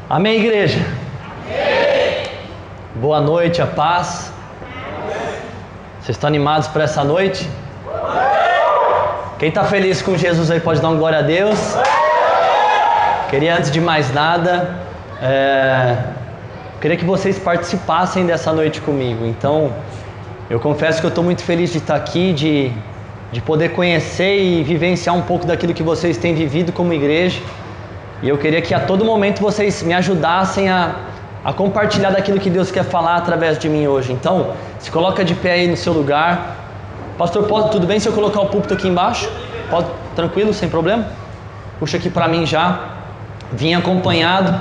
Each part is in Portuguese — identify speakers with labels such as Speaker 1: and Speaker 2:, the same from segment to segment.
Speaker 1: Amém, igreja? Amém. Boa noite, a paz. Vocês estão animados para essa noite? Quem está feliz com Jesus aí pode dar um glória a Deus. Queria, antes de mais nada, queria que vocês participassem dessa noite comigo. Então, eu confesso que eu estou muito feliz de estar aqui, de poder conhecer e vivenciar um pouco daquilo que vocês têm vivido como igreja. E eu queria que a todo momento vocês me ajudassem a compartilhar daquilo que Deus quer falar através de mim hoje. Então, se coloca de pé aí no seu lugar. Pastor, tudo bem se eu colocar o púlpito aqui embaixo? Pode, tranquilo, sem problema? Puxa aqui para mim já. Vim acompanhado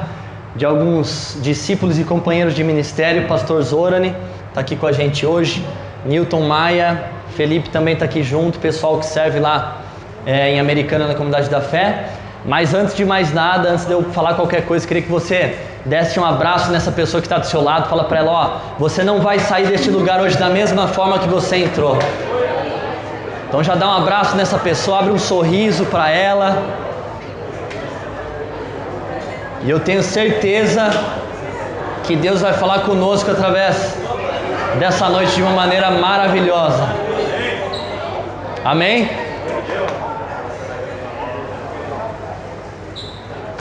Speaker 1: de alguns discípulos e companheiros de ministério. Pastor Zorani está aqui com a gente hoje. Newton Maia, Felipe também está aqui junto. Pessoal que serve lá em Americana, na Comunidade da Fé. Mas antes de mais nada, antes de eu falar qualquer coisa, queria que você desse um abraço nessa pessoa que está do seu lado. Fala para ela, ó, você não vai sair deste lugar hoje da mesma forma que você entrou. Então já dá um abraço nessa pessoa, abre um sorriso para ela. E eu tenho certeza que Deus vai falar conosco através dessa noite de uma maneira maravilhosa. Amém?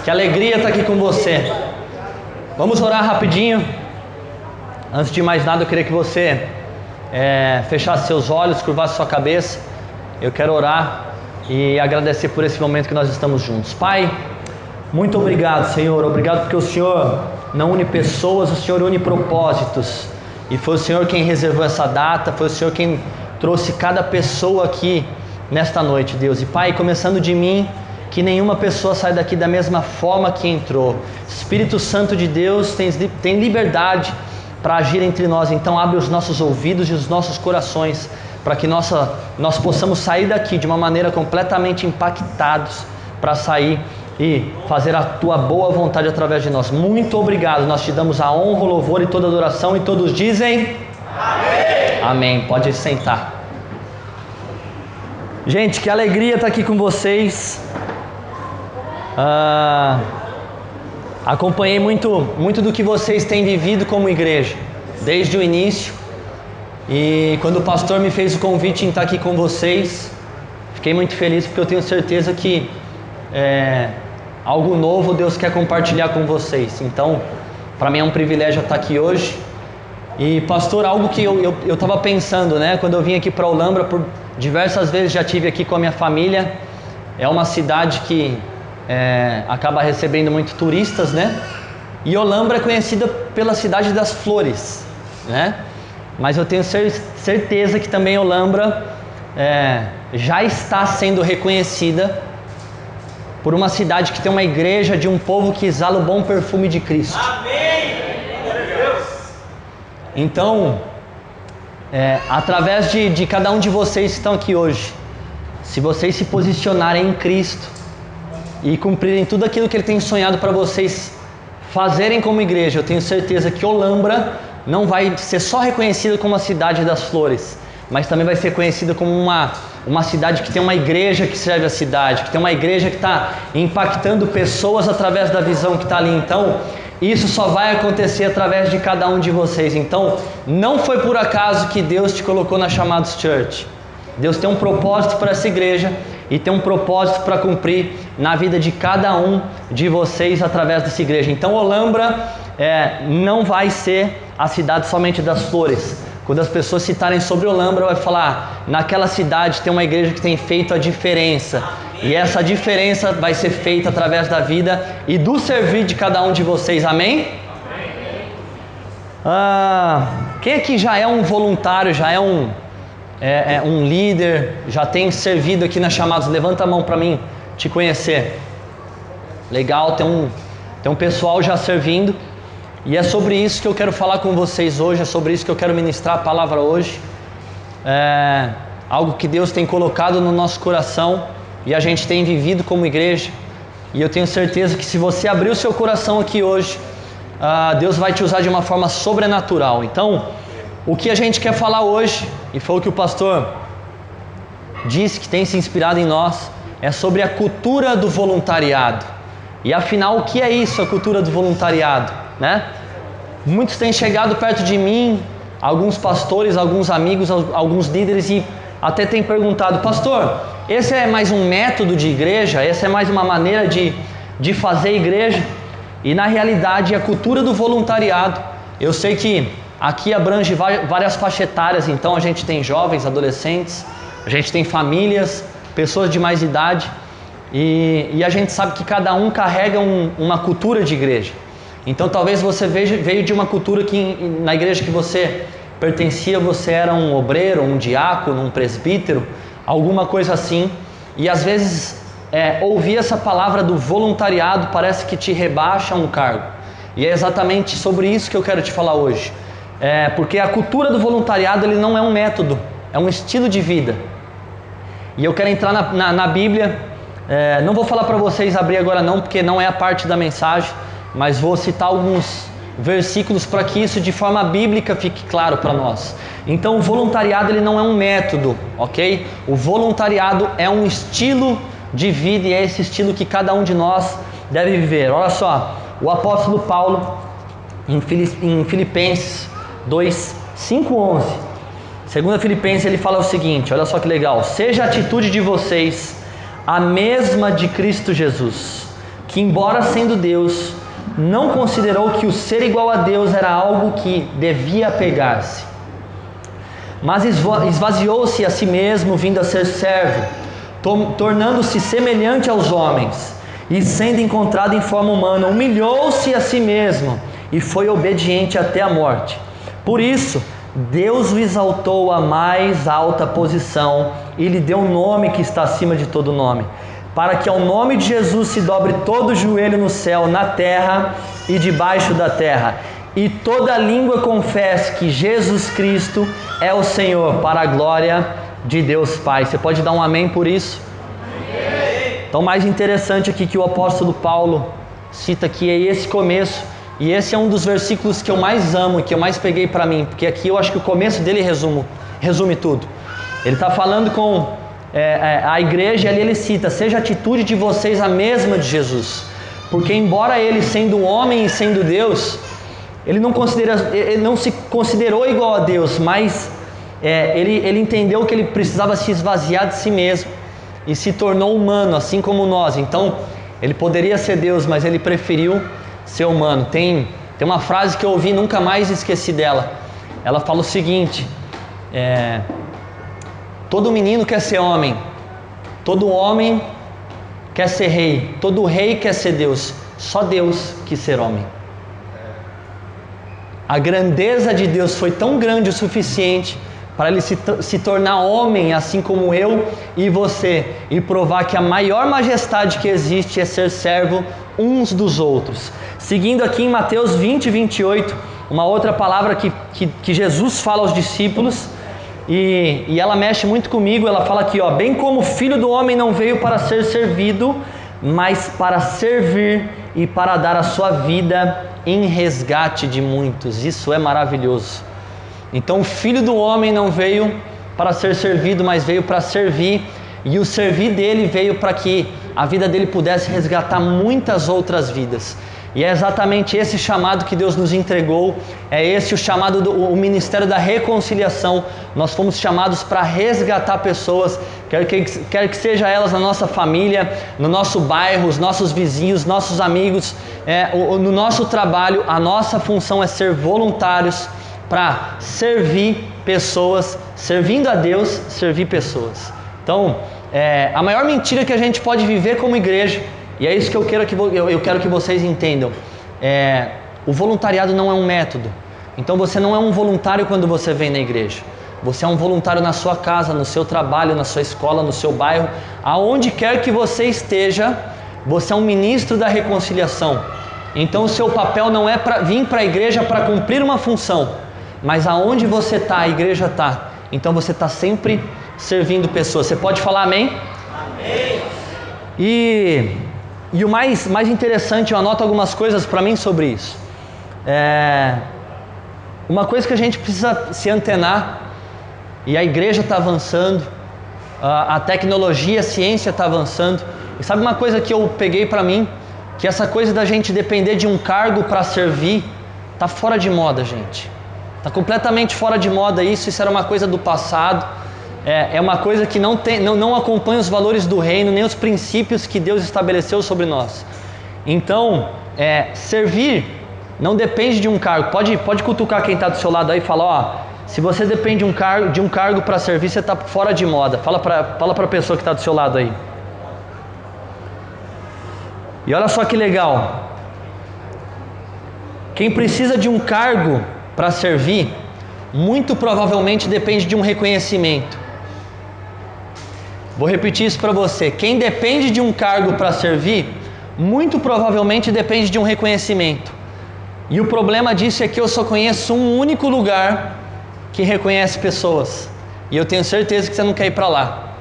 Speaker 1: Que alegria estar aqui com você. Vamos orar rapidinho. Antes de mais nada, eu queria que você fechasse seus olhos, curvasse sua cabeça. Eu quero orar e agradecer por esse momento que nós estamos juntos. Pai, muito obrigado, Senhor. Obrigado porque o Senhor não une pessoas, o Senhor une propósitos. E foi o Senhor quem reservou essa data, foi o Senhor quem trouxe cada pessoa aqui nesta noite, Deus. E Pai, começando de mim, que nenhuma pessoa saia daqui da mesma forma que entrou. Espírito Santo de Deus tem liberdade para agir entre nós. Então abre os nossos ouvidos e os nossos corações para que nós possamos sair daqui de uma maneira completamente impactados, para sair e fazer a Tua boa vontade através de nós. Muito obrigado, nós Te damos a honra, o louvor e toda a adoração, e todos dizem amém. Amém, pode sentar. Gente, que alegria estar aqui com vocês. Acompanhei muito do que vocês têm vivido como igreja desde o início, e quando o pastor me fez o convite em estar aqui com vocês, fiquei muito feliz, porque eu tenho certeza que algo novo Deus quer compartilhar com vocês. Então para mim é um privilégio estar aqui hoje. E pastor, algo que eu estava pensando, né, quando eu vim aqui para Olambra, por diversas vezes já estive aqui com a minha família. É uma cidade que acaba recebendo muito turistas, né? E Olambra é conhecida pela cidade das flores, né? Mas eu tenho certeza que também Olambra já está sendo reconhecida por uma cidade que tem uma igreja de um povo que exala o bom perfume de Cristo. Amém! Então, através de cada um de vocês que estão aqui hoje, se vocês se posicionarem em Cristo e cumprirem tudo aquilo que Ele tem sonhado para vocês fazerem como igreja, eu tenho certeza que Olambra não vai ser só reconhecida como a cidade das flores, mas também vai ser conhecida como uma cidade que tem uma igreja que serve a cidade, que tem uma igreja que está impactando pessoas através da visão que está ali. Então, isso só vai acontecer através de cada um de vocês. Então, não foi por acaso que Deus te colocou na Chamados Church. Deus tem um propósito para essa igreja e tem um propósito para cumprir na vida de cada um de vocês através dessa igreja. Então, Olambra não vai ser a cidade somente das flores. Quando as pessoas citarem sobre Olambra, vai falar, naquela cidade tem uma igreja que tem feito a diferença. E essa diferença vai ser feita através da vida e do servir de cada um de vocês. Amém? Quem aqui já é um voluntário, já é um líder, já tem servido aqui nas Chamados? Levanta a mão para mim te conhecer. Legal, tem um pessoal já servindo. E é sobre isso que eu quero falar com vocês hoje, é sobre isso que eu quero ministrar a palavra hoje. Algo que Deus tem colocado no nosso coração e a gente tem vivido como igreja. E eu tenho certeza que se você abrir o seu coração aqui hoje, Deus vai te usar de uma forma sobrenatural. Então, o que a gente quer falar hoje, e foi o que o pastor disse que tem se inspirado em nós, é sobre a cultura do voluntariado. E afinal, o que é isso, a cultura do voluntariado, né? Muitos têm chegado perto de mim, alguns pastores, alguns amigos, alguns líderes, e até têm perguntado: pastor, esse é mais um método de igreja? Essa é mais uma maneira de fazer igreja? E na realidade, a cultura do voluntariado, eu sei que aqui abrange várias faixas etárias, então a gente tem jovens, adolescentes, a gente tem famílias, pessoas de mais idade, e a gente sabe que cada um carrega uma cultura de igreja. Então talvez você veio de uma cultura que na igreja que você pertencia, você era um obreiro, um diácono, um presbítero, alguma coisa assim, e às vezes ouvir essa palavra do voluntariado parece que te rebaixa um cargo. E é exatamente sobre isso que eu quero te falar hoje. Porque a cultura do voluntariado, ele não é um método, é um estilo de vida. E eu quero entrar na Bíblia. Não vou falar para vocês abrir agora não, porque não é a parte da mensagem, mas vou citar alguns versículos para que isso de forma bíblica fique claro para nós. Então o voluntariado, ele não é um método, ok? O voluntariado é um estilo de vida, e é esse estilo que cada um de nós deve viver. Olha só, o apóstolo Paulo em Filipenses 2, 5, 11, segundo Filipenses, ele fala o seguinte, olha só que legal: seja a atitude de vocês a mesma de Cristo Jesus, que embora sendo Deus, não considerou que o ser igual a Deus era algo que devia apegar-se, mas esvaziou-se a si mesmo, vindo a ser servo, tornando-se semelhante aos homens, e sendo encontrado em forma humana, humilhou-se a si mesmo e foi obediente até a morte. Por isso, Deus o exaltou à mais alta posição e lhe deu um nome que está acima de todo nome, para que ao nome de Jesus se dobre todo o joelho no céu, na terra e debaixo da terra, e toda língua confesse que Jesus Cristo é o Senhor, para a glória de Deus Pai. Você pode dar um amém por isso? Amém. Então, mais interessante aqui que o apóstolo Paulo cita aqui é esse começo, e esse é um dos versículos que eu mais amo e que eu mais peguei para mim, porque aqui eu acho que o começo dele resume tudo. Ele está falando com a igreja, ali ele cita: seja a atitude de vocês a mesma de Jesus, porque embora ele sendo homem e sendo Deus, ele não se considerou igual a Deus, mas ele entendeu que ele precisava se esvaziar de si mesmo e se tornou humano, assim como nós. Então ele poderia ser Deus, mas ele preferiu ser humano. Tem uma frase que eu ouvi e nunca mais esqueci dela. Ela fala o seguinte: todo menino quer ser homem, todo homem quer ser rei, todo rei quer ser Deus, só Deus quis ser homem. A grandeza de Deus foi tão grande o suficiente para ele se tornar homem, assim como eu e você, e provar que a maior majestade que existe é ser servo uns dos outros. Seguindo aqui em Mateus 20, 28, uma outra palavra que Jesus fala aos discípulos, e ela mexe muito comigo. Ela fala aqui, bem como o Filho do Homem não veio para ser servido, mas para servir e para dar a sua vida em resgate de muitos. Isso é maravilhoso. Então o Filho do Homem não veio para ser servido, mas veio para servir, e o servir dele veio para que a vida dele pudesse resgatar muitas outras vidas. E é exatamente esse chamado que Deus nos entregou, é esse o chamado o ministério da reconciliação. Nós fomos chamados para resgatar pessoas, quer que seja elas na nossa família, no nosso bairro, os nossos vizinhos, nossos amigos, no nosso trabalho. A nossa função é ser voluntários para servir pessoas, servindo a Deus, servir pessoas. Então, a maior mentira que a gente pode viver como igreja, e é isso que eu quero que vocês entendam, o voluntariado não é um método. Então você não é um voluntário quando você vem na igreja, você é um voluntário na sua casa, no seu trabalho, na sua escola, no seu bairro, aonde quer que você esteja, você é um ministro da reconciliação. Então o seu papel não é vir para a igreja para cumprir uma função, mas aonde você está, a igreja está. Então você está sempre servindo pessoas. Você pode falar amém? Amém. E o mais interessante, eu anoto algumas coisas para mim sobre isso. Uma coisa que a gente precisa se antenar, e a igreja está avançando, a tecnologia, a ciência está avançando. E sabe uma coisa que eu peguei para mim? que essa coisa da gente depender de um cargo para servir está fora de moda, gente. Está completamente fora de moda isso era uma coisa do passado, é uma coisa que não acompanha os valores do reino, nem os princípios que Deus estabeleceu sobre nós. Então, servir não depende de um cargo. Pode cutucar quem está do seu lado aí e falar, ó, se você depende de um cargo para servir, você está fora de moda. Fala para a pessoa que está do seu lado aí. E olha só que legal. Quem precisa de um cargo para servir, muito provavelmente depende de um reconhecimento. Vou repetir isso para você. Quem depende de um cargo para servir, muito provavelmente depende de um reconhecimento. E o problema disso é que eu só conheço um único lugar que reconhece pessoas. E eu tenho certeza que você não quer ir para lá.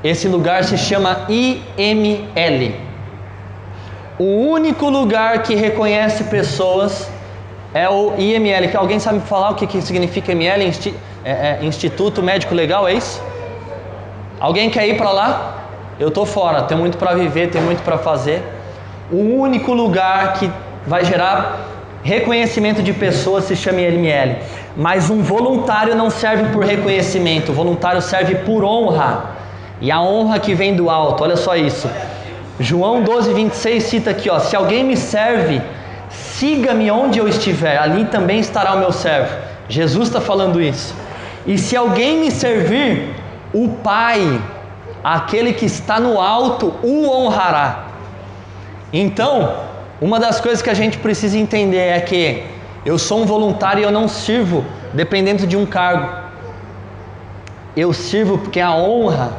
Speaker 1: Esse lugar se chama IML. O único lugar que reconhece pessoas é o IML. Alguém sabe falar o que significa IML? Instituto Médico Legal, é isso? Alguém quer ir para lá? Eu estou fora, tenho muito para viver, tenho muito para fazer. O único lugar que vai gerar reconhecimento de pessoas se chama IML. Mas um voluntário não serve por reconhecimento, o voluntário serve por honra. E a honra que vem do alto, olha só isso. João 12:26 cita aqui, ó, se alguém me serve, siga-me onde eu estiver, ali também estará o meu servo. Jesus está falando isso. E se alguém me servir, o Pai, aquele que está no alto, o honrará. Então, uma das coisas que a gente precisa entender é que eu sou um voluntário e eu não sirvo dependendo de um cargo. Eu sirvo porque a honra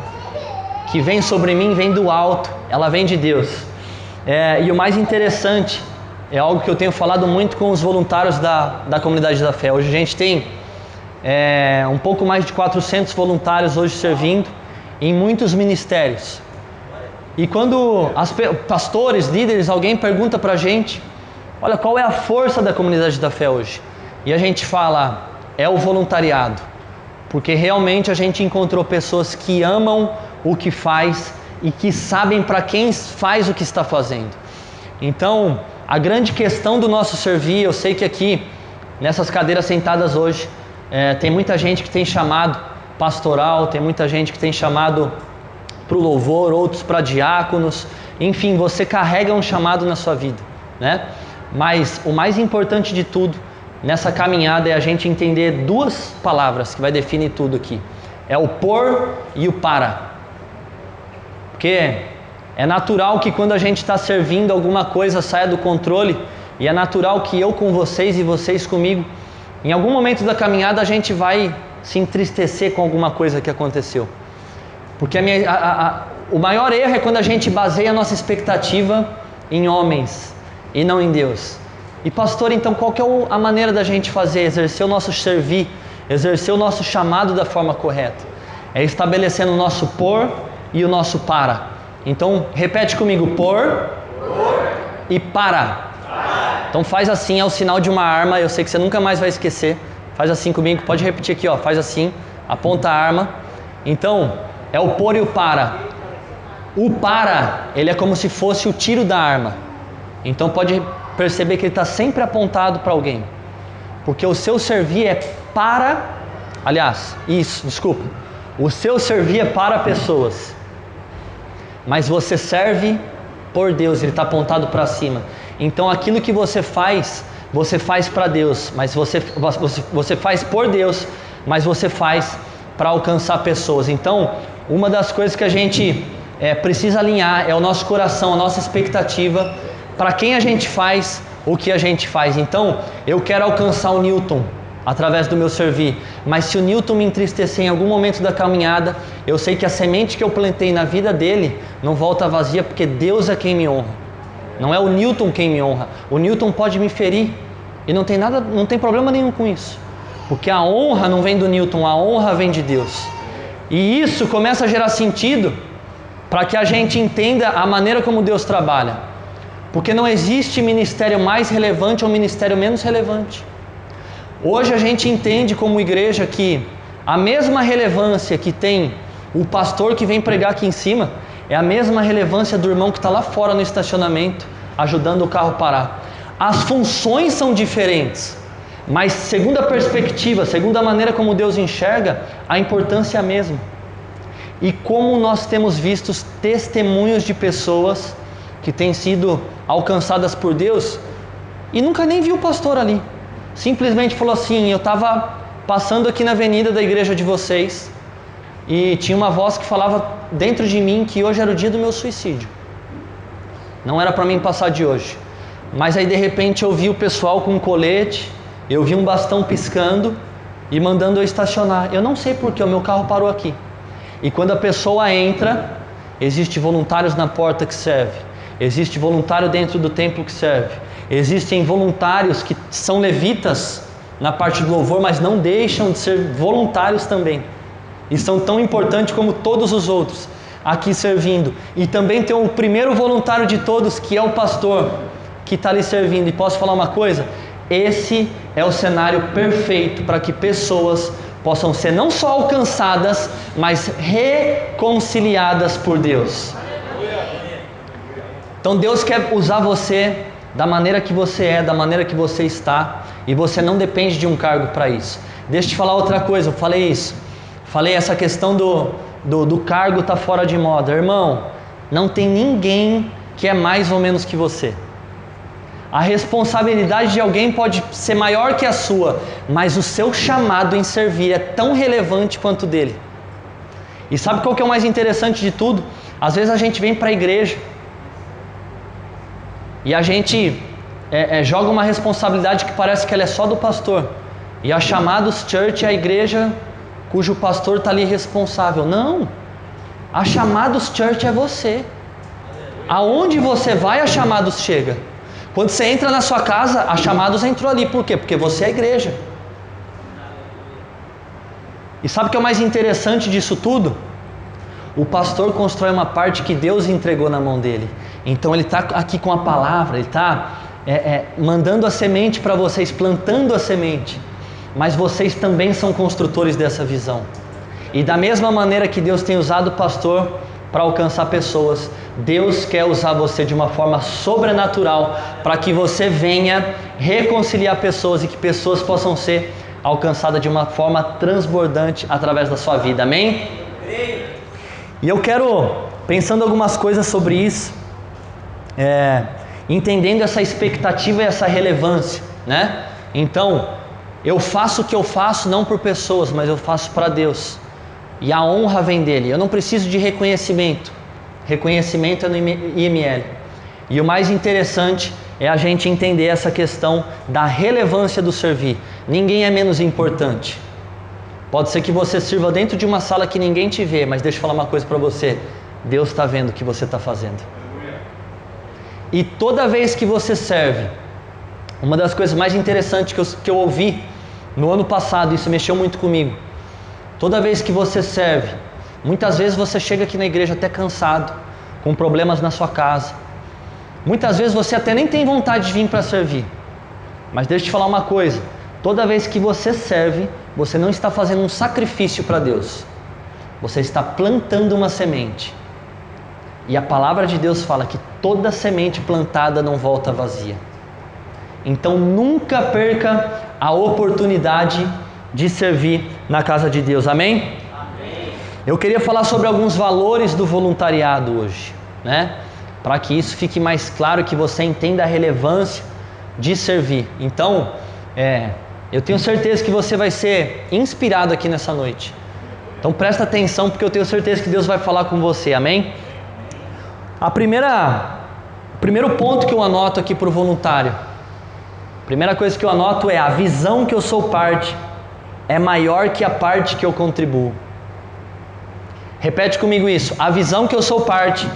Speaker 1: que vem sobre mim vem do alto, ela vem de Deus. E o mais interessante, é algo que eu tenho falado muito com os voluntários da comunidade da fé. Hoje a gente tem um pouco mais de 400 voluntários hoje servindo em muitos ministérios. E quando pastores, líderes, alguém pergunta pra gente, olha, qual é a força da comunidade da fé hoje? E a gente fala, é o voluntariado. Porque realmente a gente encontrou pessoas que amam o que faz e que sabem para quem faz o que está fazendo. Então, a grande questão do nosso servir, eu sei que aqui, nessas cadeiras sentadas hoje, tem muita gente que tem chamado pastoral, tem muita gente que tem chamado para o louvor, outros para diáconos, enfim, você carrega um chamado na sua vida, né? Mas o mais importante de tudo nessa caminhada é a gente entender duas palavras que vai definir tudo aqui. É o por e o para. Porque é natural que quando a gente está servindo alguma coisa saia do controle, e é natural que eu com vocês e vocês comigo, em algum momento da caminhada a gente vai se entristecer com alguma coisa que aconteceu. Porque o maior erro é quando a gente baseia a nossa expectativa em homens e não em Deus. E pastor, então qual que é a maneira da gente fazer, exercer o nosso servir, exercer o nosso chamado da forma correta? É estabelecendo o nosso por e o nosso para. Então repete comigo, por e para. Então faz assim, é o sinal de uma arma, eu sei que você nunca mais vai esquecer. Faz assim comigo, pode repetir aqui, ó, faz assim, aponta a arma. Então, é o por e o para. O para, ele é como se fosse o tiro da arma. Então pode perceber que ele está sempre apontado para alguém. Porque o seu servir é para... Aliás, desculpa. O seu servir é para pessoas. Mas você serve por Deus, ele está apontado para cima. Então aquilo que você faz para Deus, mas você faz por Deus, mas você faz para alcançar pessoas. Então, uma das coisas que a gente precisa alinhar é o nosso coração, a nossa expectativa, para quem a gente faz o que a gente faz. Então, eu quero alcançar o Newton através do meu servir, mas se o Newton me entristecer em algum momento da caminhada, eu sei que a semente que eu plantei na vida dele não volta vazia, porque Deus é quem me honra. Não é o Newton quem me honra. O Newton pode me ferir e não tem problema nenhum com isso, porque a honra não vem do Newton, a honra vem de Deus. E isso começa a gerar sentido para que a gente entenda a maneira como Deus trabalha, porque não existe ministério mais relevante ou ministério menos relevante. Hoje a gente entende como igreja que a mesma relevância que tem o pastor que vem pregar aqui em cima é a mesma relevância do irmão que está lá fora no estacionamento, ajudando o carro a parar. As funções são diferentes, mas segundo a perspectiva, segundo a maneira como Deus enxerga, a importância é a mesma. E como nós temos visto testemunhos de pessoas que têm sido alcançadas por Deus e nunca nem viu o pastor ali. Simplesmente falou assim: eu estava passando aqui na avenida da igreja de vocês e tinha uma voz que falava dentro de mim que hoje era o dia do meu suicídio. Não era para mim passar de hoje. Mas aí de repente eu vi o pessoal com um colete, eu vi um bastão piscando e mandando eu estacionar. Eu não sei porque o meu carro parou aqui. E quando a pessoa entra, existe voluntários na porta que serve, existe voluntário dentro do templo que serve, existem voluntários que são levitas na parte do louvor, mas não deixam de ser voluntários também, e são tão importantes como todos os outros aqui servindo. E também tem o primeiro voluntário de todos, que é o pastor, que está ali servindo. E posso falar uma coisa? Esse é o cenário perfeito para que pessoas possam ser não só alcançadas, mas reconciliadas por Deus. Então Deus quer usar você da maneira que você é, da maneira que você está, e você não depende de um cargo para isso. Deixa eu te falar outra coisa, eu falei isso. Falei essa questão do cargo tá fora de moda. Irmão, não tem ninguém que é mais ou menos que você. A responsabilidade de alguém pode ser maior que a sua, mas o seu chamado em servir é tão relevante quanto o dele. E sabe qual que é o mais interessante de tudo? Às vezes a gente vem para a igreja e a gente joga uma responsabilidade que parece que ela é só do pastor. E a Chamados Church é a igreja cujo pastor está ali responsável. Não! A Chamados Church é você. Aonde você vai, a Chamados chega. Quando você entra na sua casa, a Chamados entrou ali. Por quê? Porque você é a igreja. E sabe o que é o mais interessante disso tudo? O pastor constrói uma parte que Deus entregou na mão dele. Então ele está aqui com a palavra, ele está mandando a semente para vocês, plantando a semente. Mas vocês também são construtores dessa visão. E da mesma maneira que Deus tem usado o pastor para alcançar pessoas, Deus quer usar você de uma forma sobrenatural para que você venha reconciliar pessoas e que pessoas possam ser alcançadas de uma forma transbordante através da sua vida. Amém? E eu quero, pensando algumas coisas sobre isso, entendendo essa expectativa e essa relevância, né? Então, eu faço o que eu faço não por pessoas, mas eu faço para Deus. E a honra vem dele. Eu não preciso de reconhecimento. Reconhecimento é no IML. E o mais interessante é a gente entender essa questão da relevância do servir. Ninguém é menos importante. Pode ser que você sirva dentro de uma sala que ninguém te vê, mas deixa eu falar uma coisa para você. Deus está vendo o que você está fazendo. E toda vez que você serve, uma das coisas mais interessantes que eu ouvi no ano passado, isso mexeu muito comigo. Toda vez que você serve, muitas vezes você chega aqui na igreja até cansado, com problemas na sua casa. Muitas vezes você até nem tem vontade de vir para servir. Mas deixa eu te falar uma coisa. Toda vez que você serve, você não está fazendo um sacrifício para Deus. Você está plantando uma semente. E a palavra de Deus fala que toda semente plantada não volta vazia. Então nunca perca a oportunidade de servir na casa de Deus. Amém? Amém. Eu queria falar sobre alguns valores do voluntariado hoje, né? Para que isso fique mais claro, que você entenda a relevância de servir. Então, eu tenho certeza que você vai ser inspirado aqui nessa noite. Então presta atenção, porque eu tenho certeza que Deus vai falar com você. Amém? O primeiro ponto que eu anoto aqui para o voluntário, a primeira coisa que eu anoto é: a visão que eu sou parte é maior que a parte que eu contribuo. Repete comigo isso: a visão que eu sou parte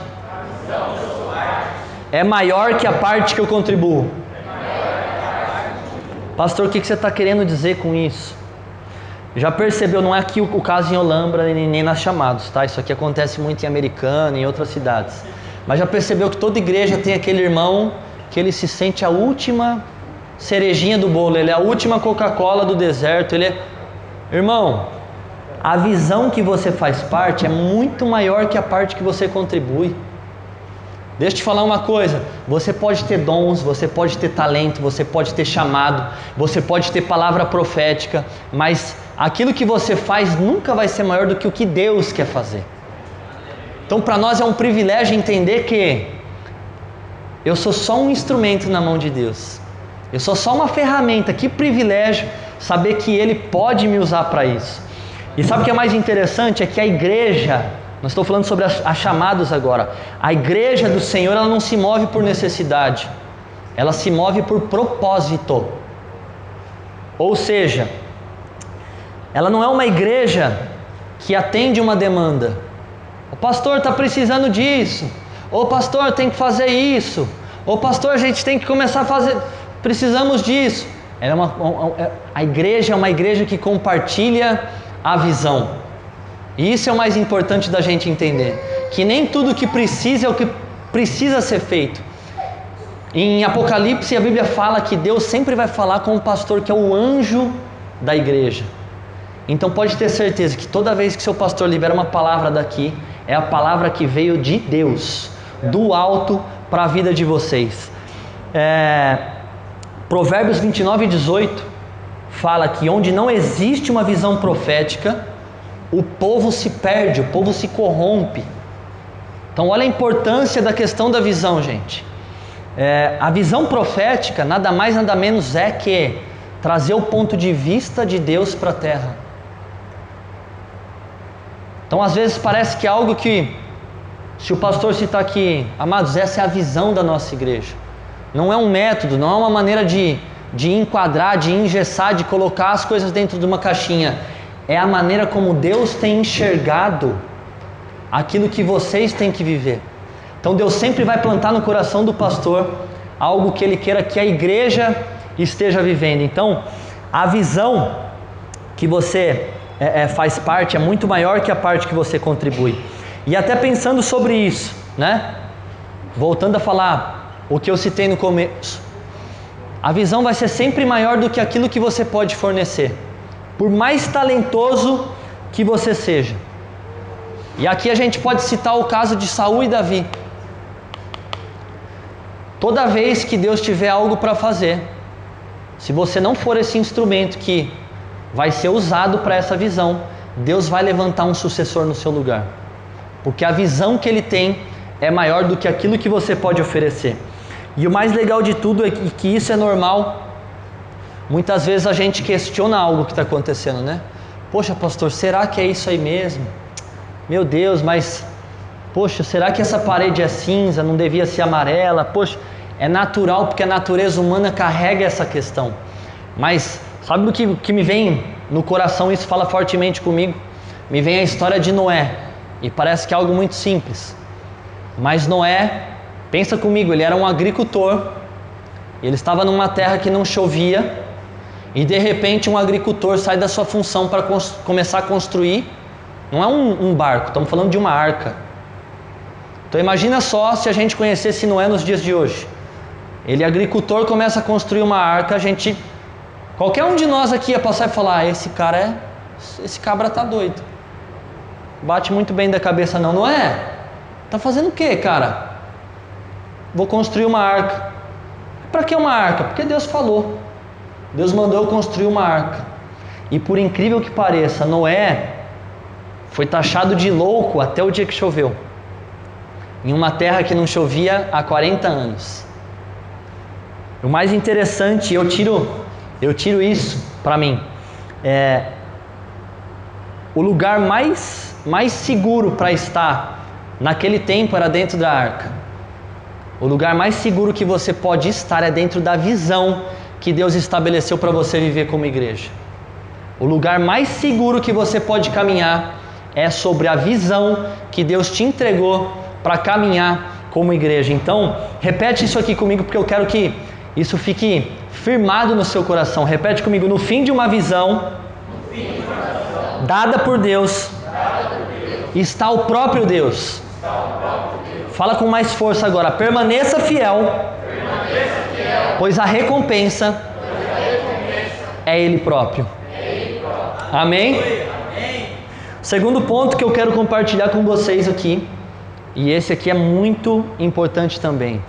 Speaker 1: é maior que a parte que eu contribuo. Pastor, o que você está querendo dizer com isso? Já percebeu? Não é aqui o caso em Olambra nem nas Chamados, tá? Isso aqui acontece muito em Americana e em outras cidades. Mas já percebeu que toda igreja tem aquele irmão que ele se sente a última cerejinha do bolo, ele é a última Coca-Cola do deserto, Irmão, a visão que você faz parte é muito maior que a parte que você contribui. Deixa eu te falar uma coisa, você pode ter dons, você pode ter talento, você pode ter chamado, você pode ter palavra profética, mas aquilo que você faz nunca vai ser maior do que o que Deus quer fazer. Então para nós é um privilégio entender que eu sou só um instrumento na mão de Deus. Eu sou só uma ferramenta. Que privilégio saber que Ele pode me usar para isso. E sabe o que é mais interessante? É que a igreja, nós estamos falando sobre as chamados agora. A igreja do Senhor, ela não se move por necessidade. Ela se move por propósito. Ou seja, ela não é uma igreja que atende uma demanda. O pastor está precisando disso. Ô pastor, tem que fazer isso. Ô pastor, a gente tem que começar a fazer. Precisamos disso. A igreja é uma igreja que compartilha a visão. E isso é o mais importante da gente entender. Que nem tudo que precisa é o que precisa ser feito. Em Apocalipse a Bíblia fala que Deus sempre vai falar com o pastor que é o anjo da igreja. Então pode ter certeza que toda vez que seu pastor libera uma palavra daqui, é a palavra que veio de Deus, do alto para a vida de vocês. Provérbios 29:18 fala que onde não existe uma visão profética, o povo se perde, o povo se corrompe. Então olha a importância da questão da visão, gente. A visão profética nada mais nada menos é que trazer o ponto de vista de Deus para a terra. Então às vezes parece que é algo que, se o pastor citar aqui, amados, essa é a visão da nossa igreja. Não é um método, não é uma maneira de enquadrar, de engessar, de colocar as coisas dentro de uma caixinha. É a maneira como Deus tem enxergado aquilo que vocês têm que viver. Então Deus sempre vai plantar no coração do pastor algo que Ele queira que a igreja esteja vivendo. Então a visão que você faz parte é muito maior que a parte que você contribui. E até pensando sobre isso, né? Voltando a falar o que eu citei no começo, a visão vai ser sempre maior do que aquilo que você pode fornecer, por mais talentoso que você seja. E aqui a gente pode citar o caso de Saul e Davi. Toda vez que Deus tiver algo para fazer, se você não for esse instrumento que vai ser usado para essa visão, Deus vai levantar um sucessor no seu lugar, porque a visão que Ele tem é maior do que aquilo que você pode oferecer. E o mais legal de tudo é que isso é normal. Muitas vezes a gente questiona algo que está acontecendo, né? Poxa, pastor, será que é isso aí mesmo? Meu Deus, mas poxa, será que essa parede é cinza, não devia ser amarela? Poxa, é natural, porque a natureza humana carrega essa questão. Mas sabe o que me vem no coração? Isso fala fortemente comigo. Me vem a história de Noé. E parece que é algo muito simples. Mas Noé, pensa comigo, ele era um agricultor. Ele estava numa terra que não chovia. E de repente um agricultor sai da sua função para começar a construir. Não é um barco, estamos falando de uma arca. Então imagina só se a gente conhecesse Noé nos dias de hoje. Ele, agricultor, começa a construir uma arca. Qualquer um de nós aqui ia passar e falar: esse cabra tá doido, bate muito bem da cabeça. Não é? Tá fazendo o que, cara? Vou construir uma arca. Para que uma arca? Porque Deus falou. Deus mandou eu construir uma arca. E por incrível que pareça, Noé foi taxado de louco até o dia que choveu, em uma terra que não chovia há 40 anos. O mais interessante, eu tiro isso para mim, o lugar mais seguro para estar naquele tempo era dentro da arca. O lugar mais seguro que você pode estar é dentro da visão que Deus estabeleceu para você viver como igreja. O lugar mais seguro que você pode caminhar é sobre a visão que Deus te entregou para caminhar como igreja. Então, repete isso aqui comigo, porque eu quero que isso fique firmado no seu coração. Repete comigo: no fim de uma visão dada por Deus, está o próprio Deus. Fala com mais força agora: permaneça fiel, pois a recompensa é Ele próprio. Amém? Segundo ponto que eu quero compartilhar com vocês aqui E esse aqui é muito importante também.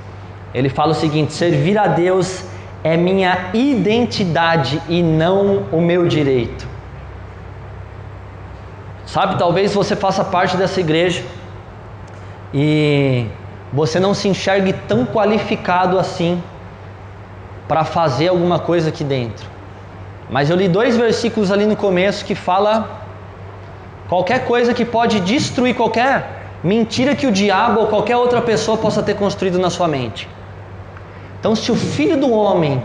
Speaker 1: Ele fala o seguinte: servir a Deus é minha identidade e não o meu direito. Sabe, talvez você faça parte dessa igreja e você não se enxergue tão qualificado assim para fazer alguma coisa aqui dentro. Mas eu li 2 versículos ali no começo que fala qualquer coisa que pode destruir qualquer mentira que o diabo ou qualquer outra pessoa possa ter construído na sua mente. Então, se o Filho do Homem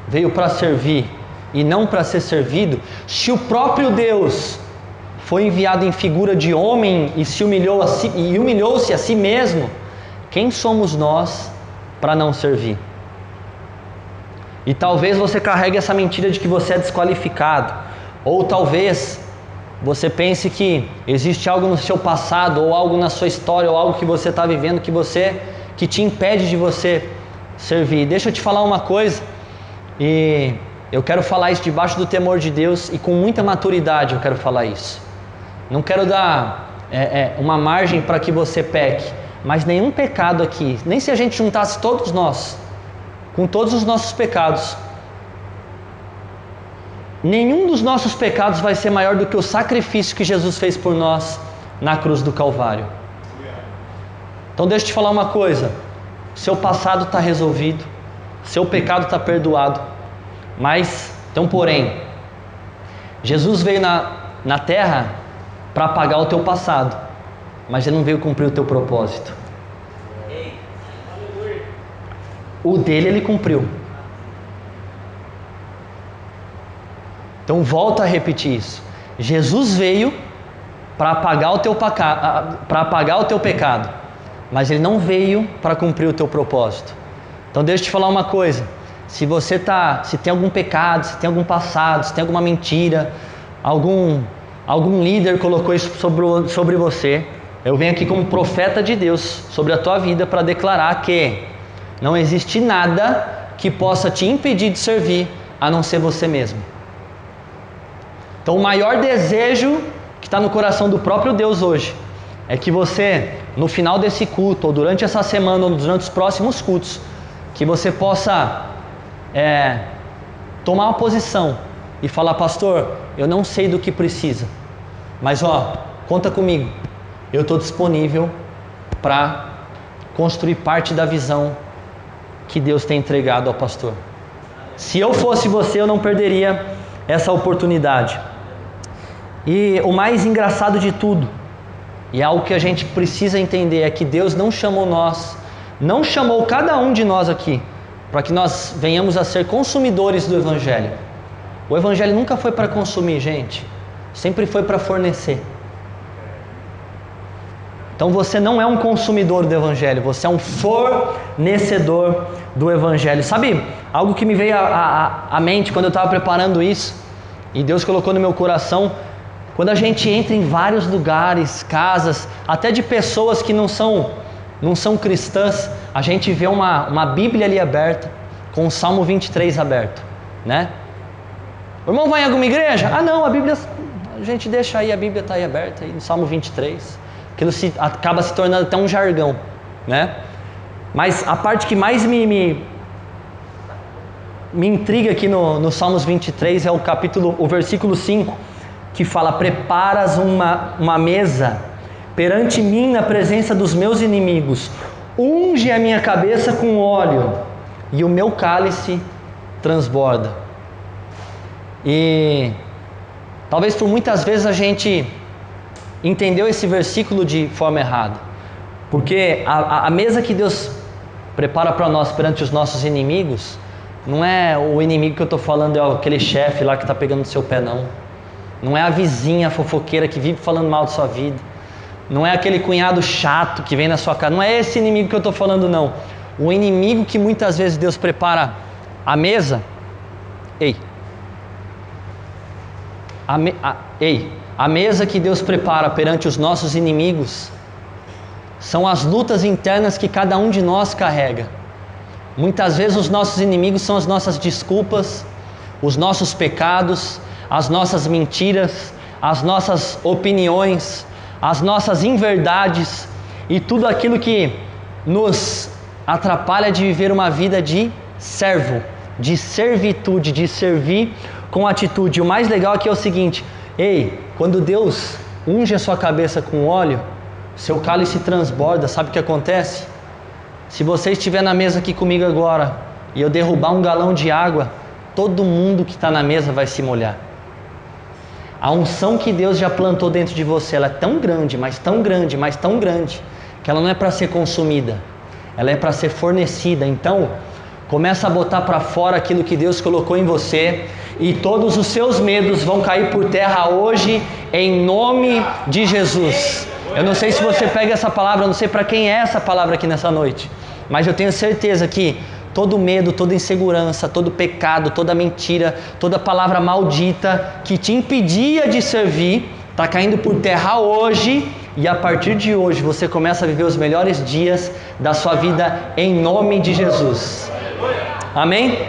Speaker 1: veio para servir e não para ser servido, se o próprio Deus foi enviado em figura de homem e se humilhou-se a si mesmo, quem somos nós para não servir? E talvez você carregue essa mentira de que você é desqualificado, ou talvez você pense que existe algo no seu passado, ou algo na sua história, ou algo que você está vivendo que te impede de você servir. Deixa eu te falar uma coisa, e eu quero falar isso debaixo do temor de Deus e com muita maturidade eu quero falar isso. Não quero dar uma margem para que você peque, mas nenhum pecado aqui, nem se a gente juntasse todos nós, com todos os nossos pecados, nenhum dos nossos pecados vai ser maior do que o sacrifício que Jesus fez por nós na cruz do Calvário. Então deixa eu te falar uma coisa: seu passado está resolvido, seu pecado está perdoado, mas, então porém, Jesus veio na terra para apagar o teu passado, mas Ele não veio cumprir o teu propósito. O dele Ele cumpriu. Então volta a repetir isso. Jesus veio para apagar o teu pecado, mas Ele não veio para cumprir o teu propósito. Então deixa eu te falar uma coisa: se tem algum pecado, se tem algum passado, se tem alguma mentira, algum líder colocou isso sobre você, eu venho aqui como profeta de Deus sobre a tua vida para declarar que não existe nada que possa te impedir de servir a não ser você mesmo. Então o maior desejo que está no coração do próprio Deus hoje é que você, no final desse culto, ou durante essa semana, ou durante os próximos cultos, que você possa tomar uma posição e falar: pastor, eu não sei do que precisa, mas conta comigo, eu estou disponível para construir parte da visão que Deus tem entregado ao pastor. Se eu fosse você, eu não perderia essa oportunidade. E o mais engraçado de tudo, e é algo que a gente precisa entender, é que Deus não chamou cada um de nós aqui para que nós venhamos a ser consumidores do Evangelho. O Evangelho nunca foi para consumir, gente, sempre foi para fornecer. Então você não é um consumidor do Evangelho, você é um fornecedor do Evangelho. Sabe, algo que me veio à mente quando eu estava preparando isso, e Deus colocou no meu coração: quando a gente entra em vários lugares, casas, até de pessoas que não são cristãs, a gente vê uma Bíblia ali aberta, com o Salmo 23 aberto, né? O irmão vai em alguma igreja? Ah não, a gente deixa aí, a Bíblia está aí aberta, aí no Salmo 23. Aquilo acaba se tornando até um jargão, né? Mas a parte que mais me intriga aqui no Salmos 23 é o versículo 5, que fala: preparas uma mesa perante mim na presença dos meus inimigos, unge a minha cabeça com óleo e o meu cálice transborda. E talvez por muitas vezes a gente entendeu esse versículo de forma errada, porque a mesa que Deus prepara para nós perante os nossos inimigos, não é o inimigo que eu estou falando, é aquele chefe lá que está pegando no seu pé, não é a vizinha fofoqueira que vive falando mal da sua vida, não é aquele cunhado chato que vem na sua casa, não é esse inimigo que eu estou falando, não. O inimigo que muitas vezes Deus prepara a mesa, a mesa que Deus prepara perante os nossos inimigos são as lutas internas que cada um de nós carrega. Muitas vezes os nossos inimigos são as nossas desculpas, os nossos pecados, as nossas mentiras, as nossas opiniões, as nossas inverdades. e tudo aquilo que nos atrapalha de viver uma vida de servo, de servitude, de servir com atitude. O mais legal aqui é o seguinte: ei, quando Deus unge a sua cabeça com óleo, seu cálice transborda. Sabe o que acontece? Se você estiver na mesa aqui comigo agora e eu derrubar um galão de água, todo mundo que está na mesa vai se molhar. A unção que Deus já plantou dentro de você, ela é tão grande, mas tão grande, mas tão grande, que ela não é para ser consumida, ela é para ser fornecida. Então, começa a botar para fora aquilo que Deus colocou em você, e todos os seus medos vão cair por terra hoje, em nome de Jesus. Eu não sei se você pega essa palavra, eu não sei para quem é essa palavra aqui nessa noite, mas eu tenho certeza que todo medo, toda insegurança, todo pecado, toda mentira, toda palavra maldita que te impedia de servir, está caindo por terra hoje, e a partir de hoje você começa a viver os melhores dias da sua vida em nome de Jesus. Amém?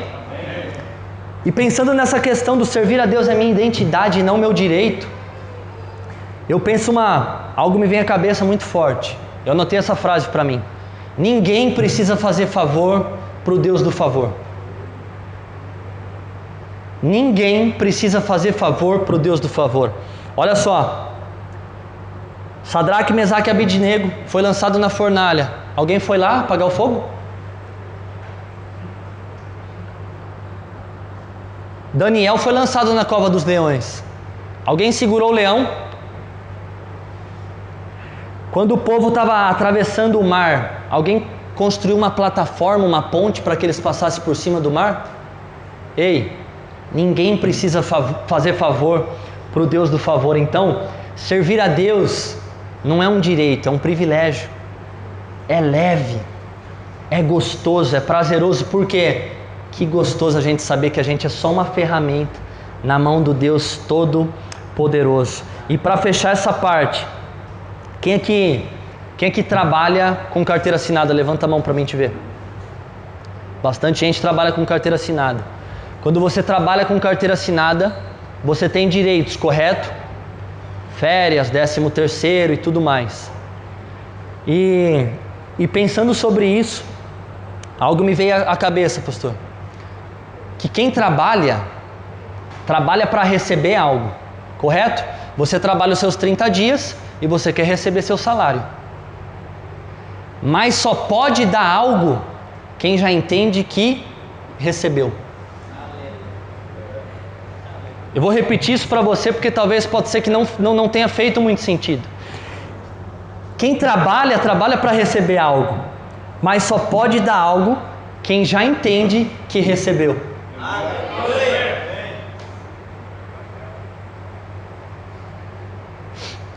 Speaker 1: E pensando nessa questão do servir a Deus é minha identidade e não meu direito, eu penso algo me vem à cabeça muito forte. Eu anotei essa frase para mim: ninguém precisa fazer favor para o Deus do favor. Ninguém precisa fazer favor para o Deus do favor. Olha só, Sadraque, Mesaque e Abednego foi lançado na fornalha. Alguém foi lá apagar o fogo? Daniel foi lançado na cova dos leões. Alguém segurou o leão? Quando o povo estava atravessando o mar, alguém construiu uma plataforma, uma ponte para que eles passassem por cima do mar? Ei, ninguém precisa fazer favor para o Deus do favor. Então, servir a Deus não é um direito, é um privilégio. É leve, é gostoso, é prazeroso. Por quê? Que gostoso a gente saber que a gente é só uma ferramenta na mão do Deus Todo-Poderoso. E para fechar essa parte, quem aqui trabalha com carteira assinada? Levanta a mão para mim te ver. Bastante gente trabalha com carteira assinada. Quando você trabalha com carteira assinada, você tem direitos, correto? Férias, 13º e tudo mais. E pensando sobre isso, algo me veio à cabeça, pastor. Que quem trabalha para receber algo, correto? Você trabalha os seus 30 dias e você quer receber seu salário. Mas só pode dar algo quem já entende que recebeu. Eu vou repetir isso para você porque talvez pode ser que não tenha feito muito sentido. Quem trabalha para receber algo, mas só pode dar algo quem já entende que recebeu.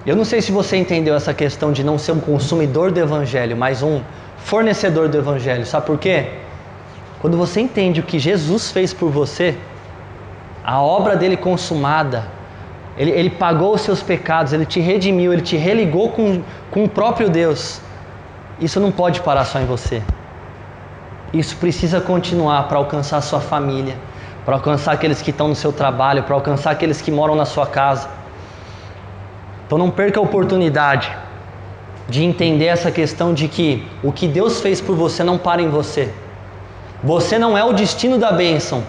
Speaker 1: Eu não sei se você entendeu essa questão de não ser um consumidor do Evangelho, mas um fornecedor do Evangelho. Sabe por quê? Quando você entende o que Jesus fez por você, a obra dele consumada, ele pagou os seus pecados, ele te redimiu, ele te religou com o próprio Deus. Isso não pode parar só em você. Isso precisa continuar para alcançar a sua família, para alcançar aqueles que estão no seu trabalho, para alcançar aqueles que moram na sua casa. Então não perca a oportunidade de entender essa questão de que o que Deus fez por você não para em você. Você não é o destino da bênção,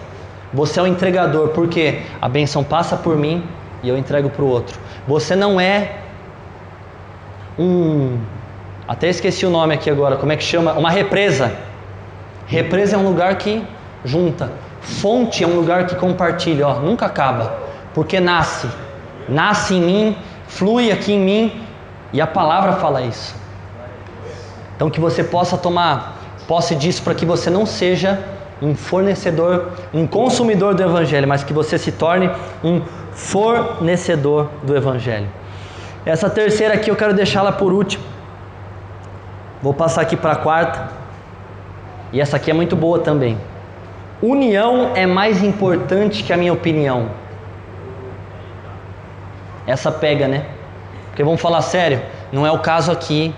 Speaker 1: você é o entregador, porque a bênção passa por mim e eu entrego para o outro. Você não é até esqueci o nome aqui agora, como é que chama? Uma represa. Represa é um lugar que junta. Fonte é um lugar que compartilha, nunca acaba, porque nasce em mim, flui aqui em mim, e a palavra fala isso. Então que você possa tomar posse disso, para que você não seja um fornecedor, um consumidor do Evangelho, mas que você se torne um fornecedor do Evangelho. Essa terceira aqui eu quero deixá-la por último. Vou passar aqui para a quarta, e essa aqui é muito boa também. União é mais importante que a minha opinião. Essa pega, né? Porque vamos falar sério, não é o caso aqui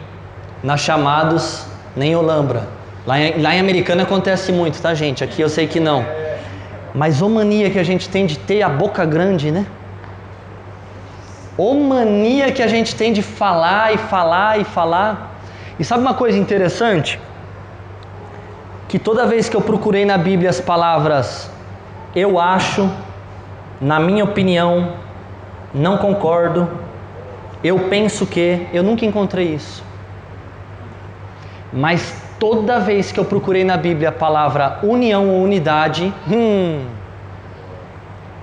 Speaker 1: na Chamados, nem em Olambra. Lá em Americana acontece muito, tá, gente? Aqui eu sei que não. Mas ô mania que a gente tem de ter a boca grande, né? Ô mania que a gente tem de falar e falar e falar. E sabe uma coisa interessante? Que toda vez que eu procurei na Bíblia as palavras eu acho, na minha opinião, não concordo, eu penso que, eu nunca encontrei isso. Mas toda vez que eu procurei na Bíblia a palavra união ou unidade,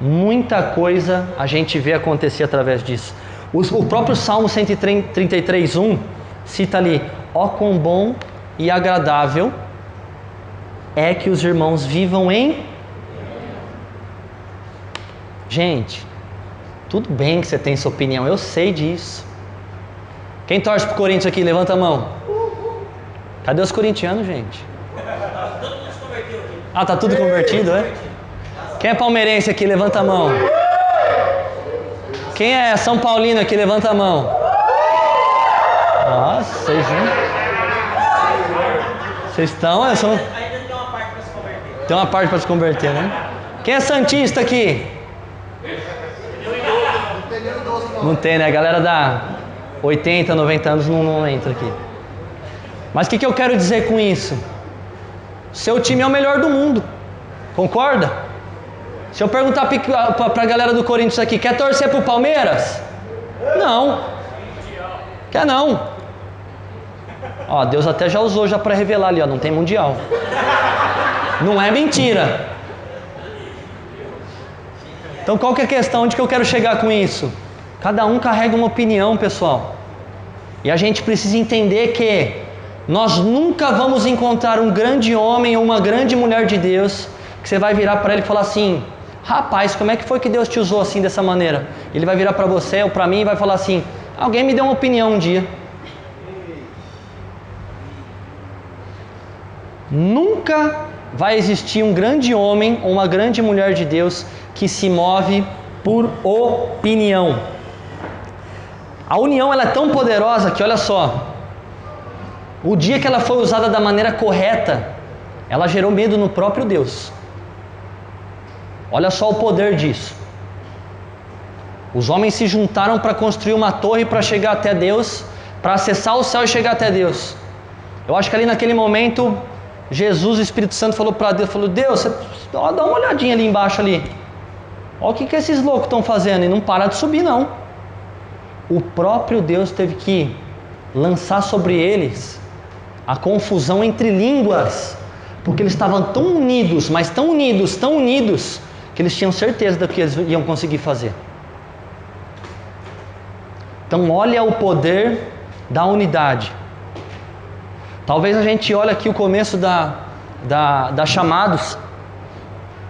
Speaker 1: muita coisa a gente vê acontecer através disso. O próprio Salmo 133:1 cita ali: ó quão bom e agradável é que os irmãos vivam em... Gente, tudo bem que você tem sua opinião, eu sei disso. Quem torce pro Corinthians aqui, levanta a mão. Cadê os corintianos, gente? Ah, tá tudo convertido, é? Quem é palmeirense aqui, levanta a mão. Quem é São Paulino aqui, levanta a mão. Nossa, vocês estão... Ainda tem uma parte para se converter. Tem uma parte para se converter, né? Quem é santista aqui? Não tem, né? A galera da 80, 90 anos não entra aqui. Mas o que eu quero dizer com isso? Seu time é o melhor do mundo. Concorda? Se eu perguntar para a galera do Corinthians aqui, quer torcer pro Palmeiras? Não. Quer não. Ó, Deus até já usou já para revelar ali, ó, não tem mundial. Não é mentira. Então qual que é a questão? Onde que eu quero chegar com isso? Cada um carrega uma opinião, pessoal. E a gente precisa entender que nós nunca vamos encontrar um grande homem ou uma grande mulher de Deus que você vai virar para ele e falar assim: rapaz, como é que foi que Deus te usou assim dessa maneira? Ele vai virar para você ou para mim e vai falar assim: alguém me deu uma opinião um dia. Nunca vai existir um grande homem ou uma grande mulher de Deus que se move por opinião. A união ela é tão poderosa que, olha só, o dia que ela foi usada da maneira correta, ela gerou medo no próprio Deus. Olha só o poder disso. Os homens se juntaram para construir uma torre para chegar até Deus, para acessar o céu e chegar até Deus. Eu acho que ali naquele momento, Jesus, o Espírito Santo falou para Deus, Deus, você, ó, dá uma olhadinha ali embaixo ali. Olha o que esses loucos estão fazendo, e não para de subir não. O próprio Deus teve que lançar sobre eles a confusão entre línguas, porque eles estavam tão unidos, mas tão unidos, que eles tinham certeza do que eles iam conseguir fazer. Então olha o poder da unidade. Talvez a gente olhe aqui o começo da chamados,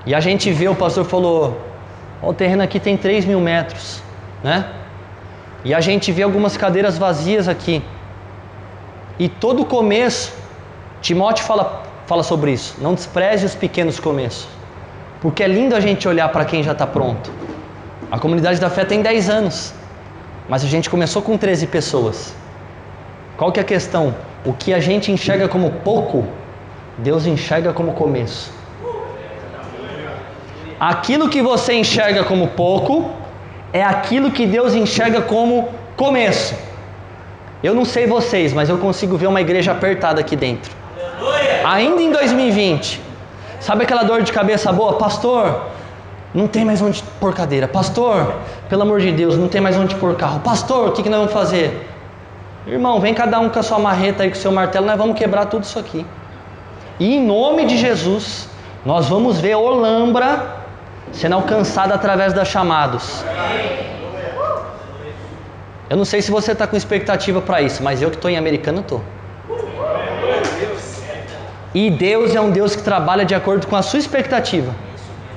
Speaker 1: e a gente vê, o pastor falou, ó, o terreno aqui tem 3.000 metros, né? E a gente vê algumas cadeiras vazias aqui. E todo começo, Timóteo fala sobre isso. Não despreze os pequenos começos. Porque é lindo a gente olhar para quem já está pronto. A comunidade da fé tem 10 anos. Mas a gente começou com 13 pessoas. Qual que é a questão? O que a gente enxerga como pouco, Deus enxerga como começo. Aquilo que você enxerga como pouco é aquilo que Deus enxerga como começo. Eu não sei vocês, mas eu consigo ver uma igreja apertada aqui dentro. Ainda em 2020. Sabe aquela dor de cabeça boa? Pastor, não tem mais onde pôr cadeira. Pastor, pelo amor de Deus, não tem mais onde pôr carro. Pastor, o que nós vamos fazer? Irmão, vem cada um com a sua marreta aí, com o seu martelo, nós vamos quebrar tudo isso aqui. E em nome de Jesus, nós vamos ver Olambra sendo alcançada através das chamados. Eu não sei se você está com expectativa para isso, mas eu que estou em Americana estou. E Deus é um Deus que trabalha de acordo com a sua expectativa.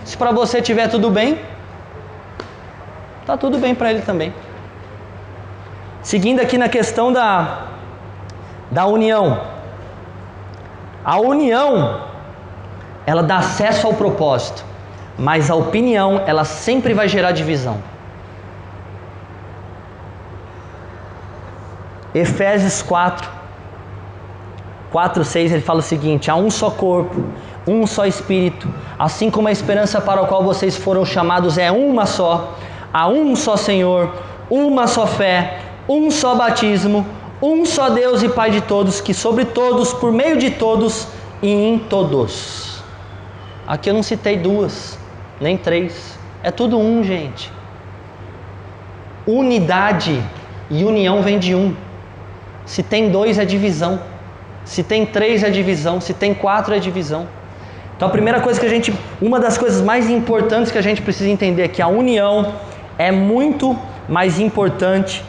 Speaker 1: Se para você estiver tudo bem, está tudo bem para Ele também. Seguindo aqui na questão da união. A união, ela dá acesso ao propósito, mas a opinião, ela sempre vai gerar divisão. Efésios 4:6, ele fala o seguinte: há um só corpo, um só Espírito, assim como a esperança para a qual vocês foram chamados é uma só, há um só Senhor, uma só fé, um só batismo, Um só Deus e Pai de todos, que sobre todos, por meio de todos e em todos. Aqui eu não citei duas, nem três. É tudo um, gente. Unidade e união vem de um. Se tem dois é divisão. Se tem três é divisão. Se tem quatro é divisão. Então a primeira coisa uma das coisas mais importantes que a gente precisa entender é que a união é muito mais importante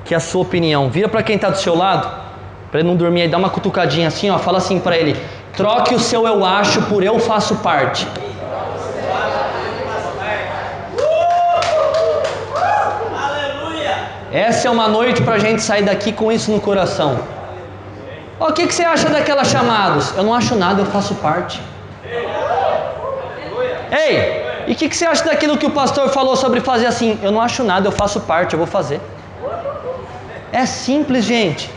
Speaker 1: que a sua opinião. Vira para quem está do seu lado, para ele não dormir aí, dá uma cutucadinha assim, ó, fala assim para ele: troque o seu eu acho por eu faço parte. Essa é uma noite para a gente sair daqui com isso no coração. O que você acha daquelas chamados? Eu não acho nada, eu faço parte. Ei, e o que você acha daquilo que o pastor falou sobre fazer assim? Eu não acho nada, eu faço parte, eu vou fazer. É simples, gente.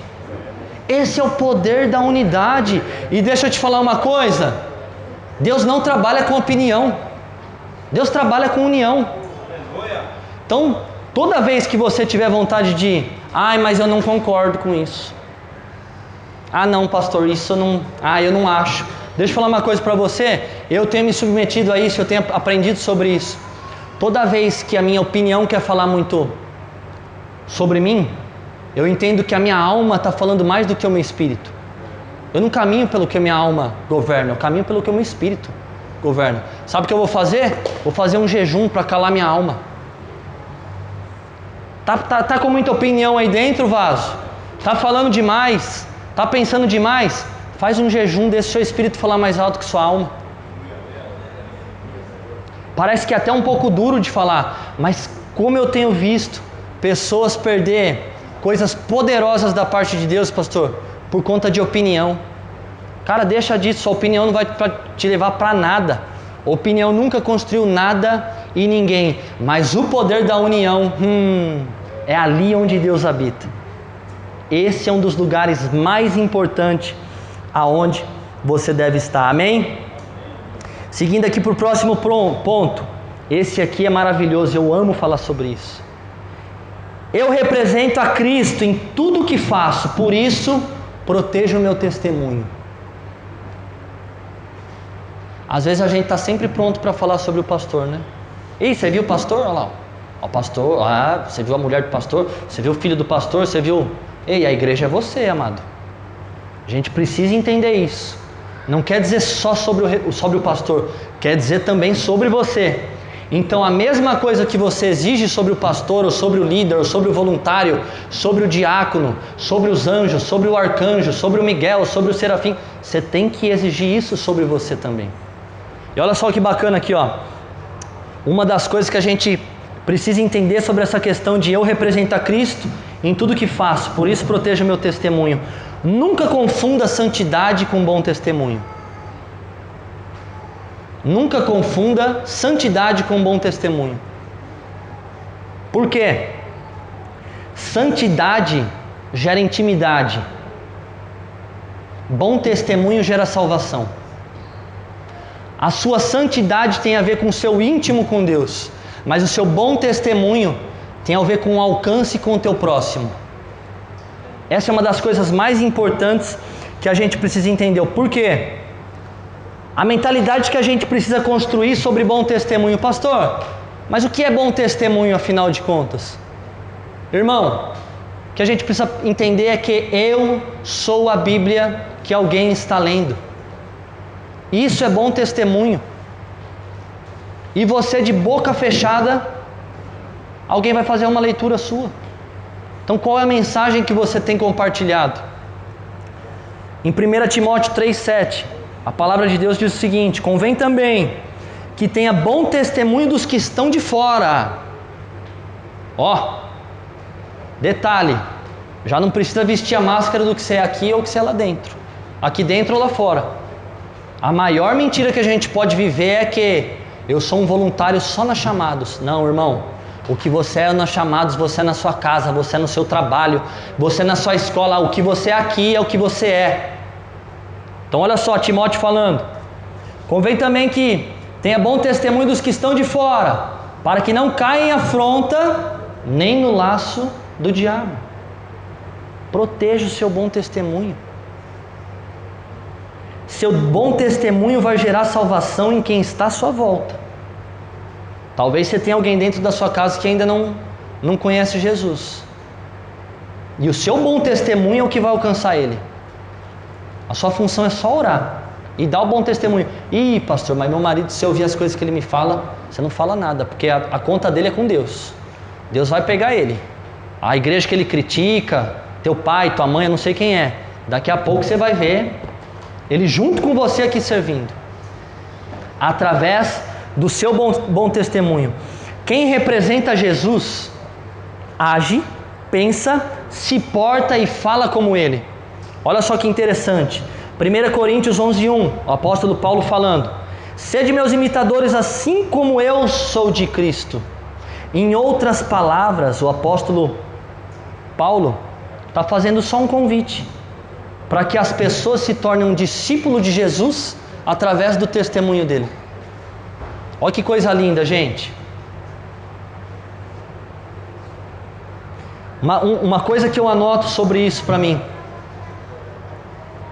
Speaker 1: Esse é o poder da unidade. E deixa eu te falar uma coisa: Deus não trabalha com opinião, Deus trabalha com união. Então, toda vez que você tiver vontade de mas eu não concordo com isso. Não, pastor, isso eu não acho. Deixa eu falar uma coisa para você. Eu tenho me submetido a isso, eu tenho aprendido sobre isso. Toda vez que a minha opinião quer falar muito sobre mim, eu entendo que a minha alma está falando mais do que o meu espírito. Eu não caminho pelo que a minha alma governa, eu caminho pelo que o meu espírito governa. Sabe o que eu vou fazer? Vou fazer um jejum para calar minha alma. Tá com muita opinião aí dentro, vaso? Tá falando demais? Tá pensando demais? Faz um jejum, deixa o seu espírito falar mais alto que sua alma. Parece que é até um pouco duro de falar, mas como eu tenho visto pessoas perder coisas poderosas da parte de Deus, pastor, por conta de opinião. Cara, deixa disso, sua opinião não vai te levar para nada. Opinião nunca construiu nada e ninguém, mas o poder da união, é ali onde Deus habita. Esse é um dos lugares mais importantes aonde você deve estar, amém? Seguindo aqui para o próximo ponto. Esse aqui é maravilhoso, eu amo falar sobre isso. Eu represento a Cristo em tudo que faço, por isso protejo o meu testemunho. Às vezes a gente está sempre pronto para falar sobre o pastor, né? Ei, você viu o pastor? Olha lá, o pastor, você viu a mulher do pastor? Você viu o filho do pastor? Você viu? Ei, a igreja é você, amado. A gente precisa entender isso. Não quer dizer só sobre o pastor, quer dizer também sobre você. Então a mesma coisa que você exige sobre o pastor, ou sobre o líder, ou sobre o voluntário, sobre o diácono, sobre os anjos, sobre o arcanjo, sobre o Miguel, sobre o serafim, você tem que exigir isso sobre você também. E olha só que bacana aqui, ó. Uma das coisas que a gente precisa entender sobre essa questão de eu representar Cristo em tudo que faço, por isso proteja meu testemunho. Nunca confunda santidade com bom testemunho. Nunca confunda santidade com bom testemunho. Por quê? Santidade gera intimidade. Bom testemunho gera salvação. A sua santidade tem a ver com o seu íntimo com Deus, mas o seu bom testemunho tem a ver com o alcance com o teu próximo. Essa é uma das coisas mais importantes que a gente precisa entender. Por quê? A mentalidade que a gente precisa construir sobre bom testemunho. Pastor, mas o que é bom testemunho afinal de contas? Irmão, o que a gente precisa entender é que eu sou a Bíblia que alguém está lendo. Isso é bom testemunho. E você de boca fechada, alguém vai fazer uma leitura sua. Então qual é a mensagem que você tem compartilhado? Em 1 Timóteo 3,7, a palavra de Deus diz o seguinte: convém também que tenha bom testemunho dos que estão de fora. Detalhe, já não precisa vestir a máscara do que você é aqui ou que você é lá dentro. Aqui dentro ou lá fora. A maior mentira que a gente pode viver é que eu sou um voluntário só nas chamados. Não, irmão. O que você é nas chamados, você é na sua casa, você é no seu trabalho, você é na sua escola. O que você é aqui é o que você é. Então olha só, Timóteo falando: convém também que tenha bom testemunho dos que estão de fora, para que não caia em afronta, nem no laço do diabo. Proteja o seu bom testemunho. Seu bom testemunho vai gerar salvação em quem está à sua volta. Talvez você tenha alguém dentro da sua casa que ainda não conhece Jesus. E o seu bom testemunho é o que vai alcançar ele. A sua função é só orar e dar o bom testemunho. Ih, pastor, mas meu marido, se eu ouvir as coisas que ele me fala, você não fala nada, porque a conta dele é com Deus. Deus vai pegar ele. A igreja que ele critica, teu pai, tua mãe, eu não sei quem é. Daqui a pouco você vai ver ele junto com você aqui servindo. Através do seu bom testemunho. Quem representa Jesus age, pensa, se porta e fala como ele. Olha só que interessante. 1 Coríntios 11:1, o apóstolo Paulo falando: sede meus imitadores assim como eu sou de Cristo. Em outras palavras, o apóstolo Paulo está fazendo só um convite para que as pessoas se tornem um discípulo de Jesus através do testemunho dele. Olha que coisa linda, gente. Uma coisa que eu anoto sobre isso para mim.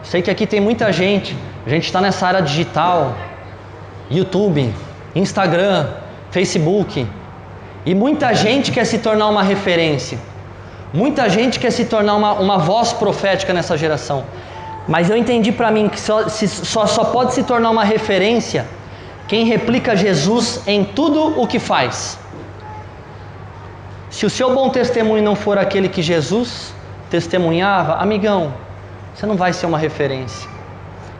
Speaker 1: Sei que aqui tem muita gente. A gente está nessa área digital, YouTube, Instagram, Facebook. E muita gente quer se tornar uma referência. Muita gente quer se tornar uma voz profética nessa geração. Mas eu entendi para mim que só pode se tornar uma referência quem replica Jesus em tudo o que faz. Se o seu bom testemunho não for aquele que Jesus testemunhava, amigão, você não vai ser uma referência.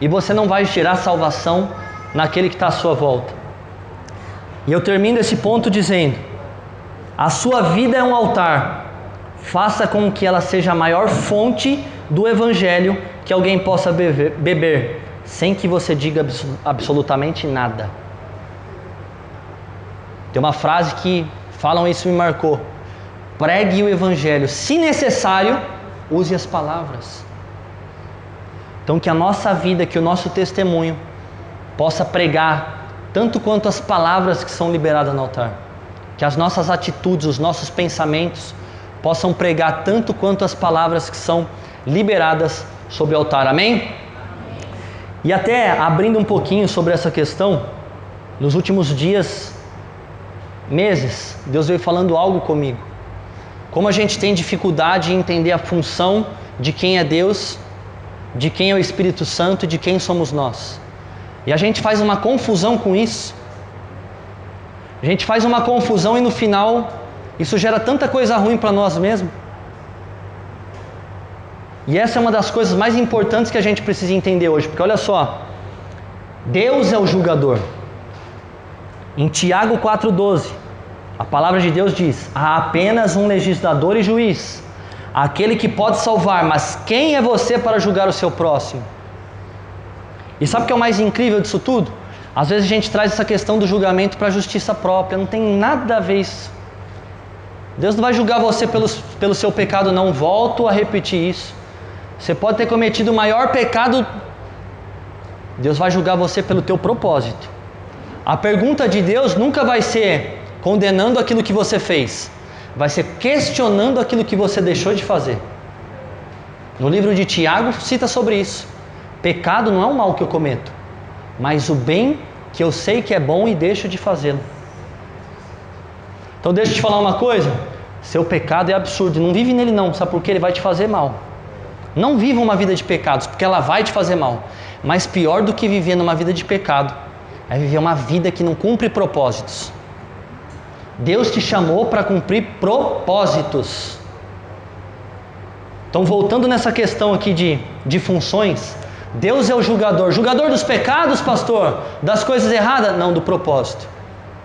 Speaker 1: E você não vai gerar salvação naquele que está à sua volta. E eu termino esse ponto dizendo: a sua vida é um altar. Faça com que ela seja a maior fonte do Evangelho que alguém possa beber, sem que você diga absolutamente nada. Tem uma frase que falam isso me marcou: pregue o Evangelho, se necessário, use as palavras. Então que a nossa vida, que o nosso testemunho possa pregar tanto quanto as palavras que são liberadas no altar. Que as nossas atitudes, os nossos pensamentos possam pregar tanto quanto as palavras que são liberadas sobre o altar. Amém? E até abrindo um pouquinho sobre essa questão, nos últimos dias, meses, Deus veio falando algo comigo. Como a gente tem dificuldade em entender a função de quem é Deus, de quem é o Espírito Santo e de quem somos nós. E a gente faz uma confusão com isso. A gente faz uma confusão e no final isso gera tanta coisa ruim para nós mesmos. E essa é uma das coisas mais importantes que a gente precisa entender hoje. Porque olha só, Deus é o julgador. Em Tiago 4,12, a palavra de Deus diz: há apenas um legislador e juiz, aquele que pode salvar, mas quem é você para julgar o seu próximo? E sabe o que é o mais incrível disso tudo? Às vezes a gente traz essa questão do julgamento para a justiça própria. Não tem nada a ver isso. Deus não vai julgar você pelo seu pecado, não. Volto a repetir isso. Você pode ter cometido o maior pecado, Deus vai julgar você pelo teu propósito. A pergunta de Deus nunca vai ser condenando aquilo que você fez, vai ser questionando aquilo que você deixou de fazer. No livro de Tiago cita sobre isso. Pecado não é o mal que eu cometo, mas o bem que eu sei que é bom e deixo de fazê-lo. Então deixa eu te falar uma coisa: seu pecado é absurdo, não vive nele não, sabe por quê? Ele vai te fazer mal. Não viva uma vida de pecados, porque ela vai te fazer mal. Mas pior do que viver numa vida de pecado é viver uma vida que não cumpre propósitos. Deus te chamou para cumprir propósitos. Então voltando nessa questão aqui de funções, Deus é o julgador. Julgador dos pecados, pastor? Das coisas erradas? Não, do propósito.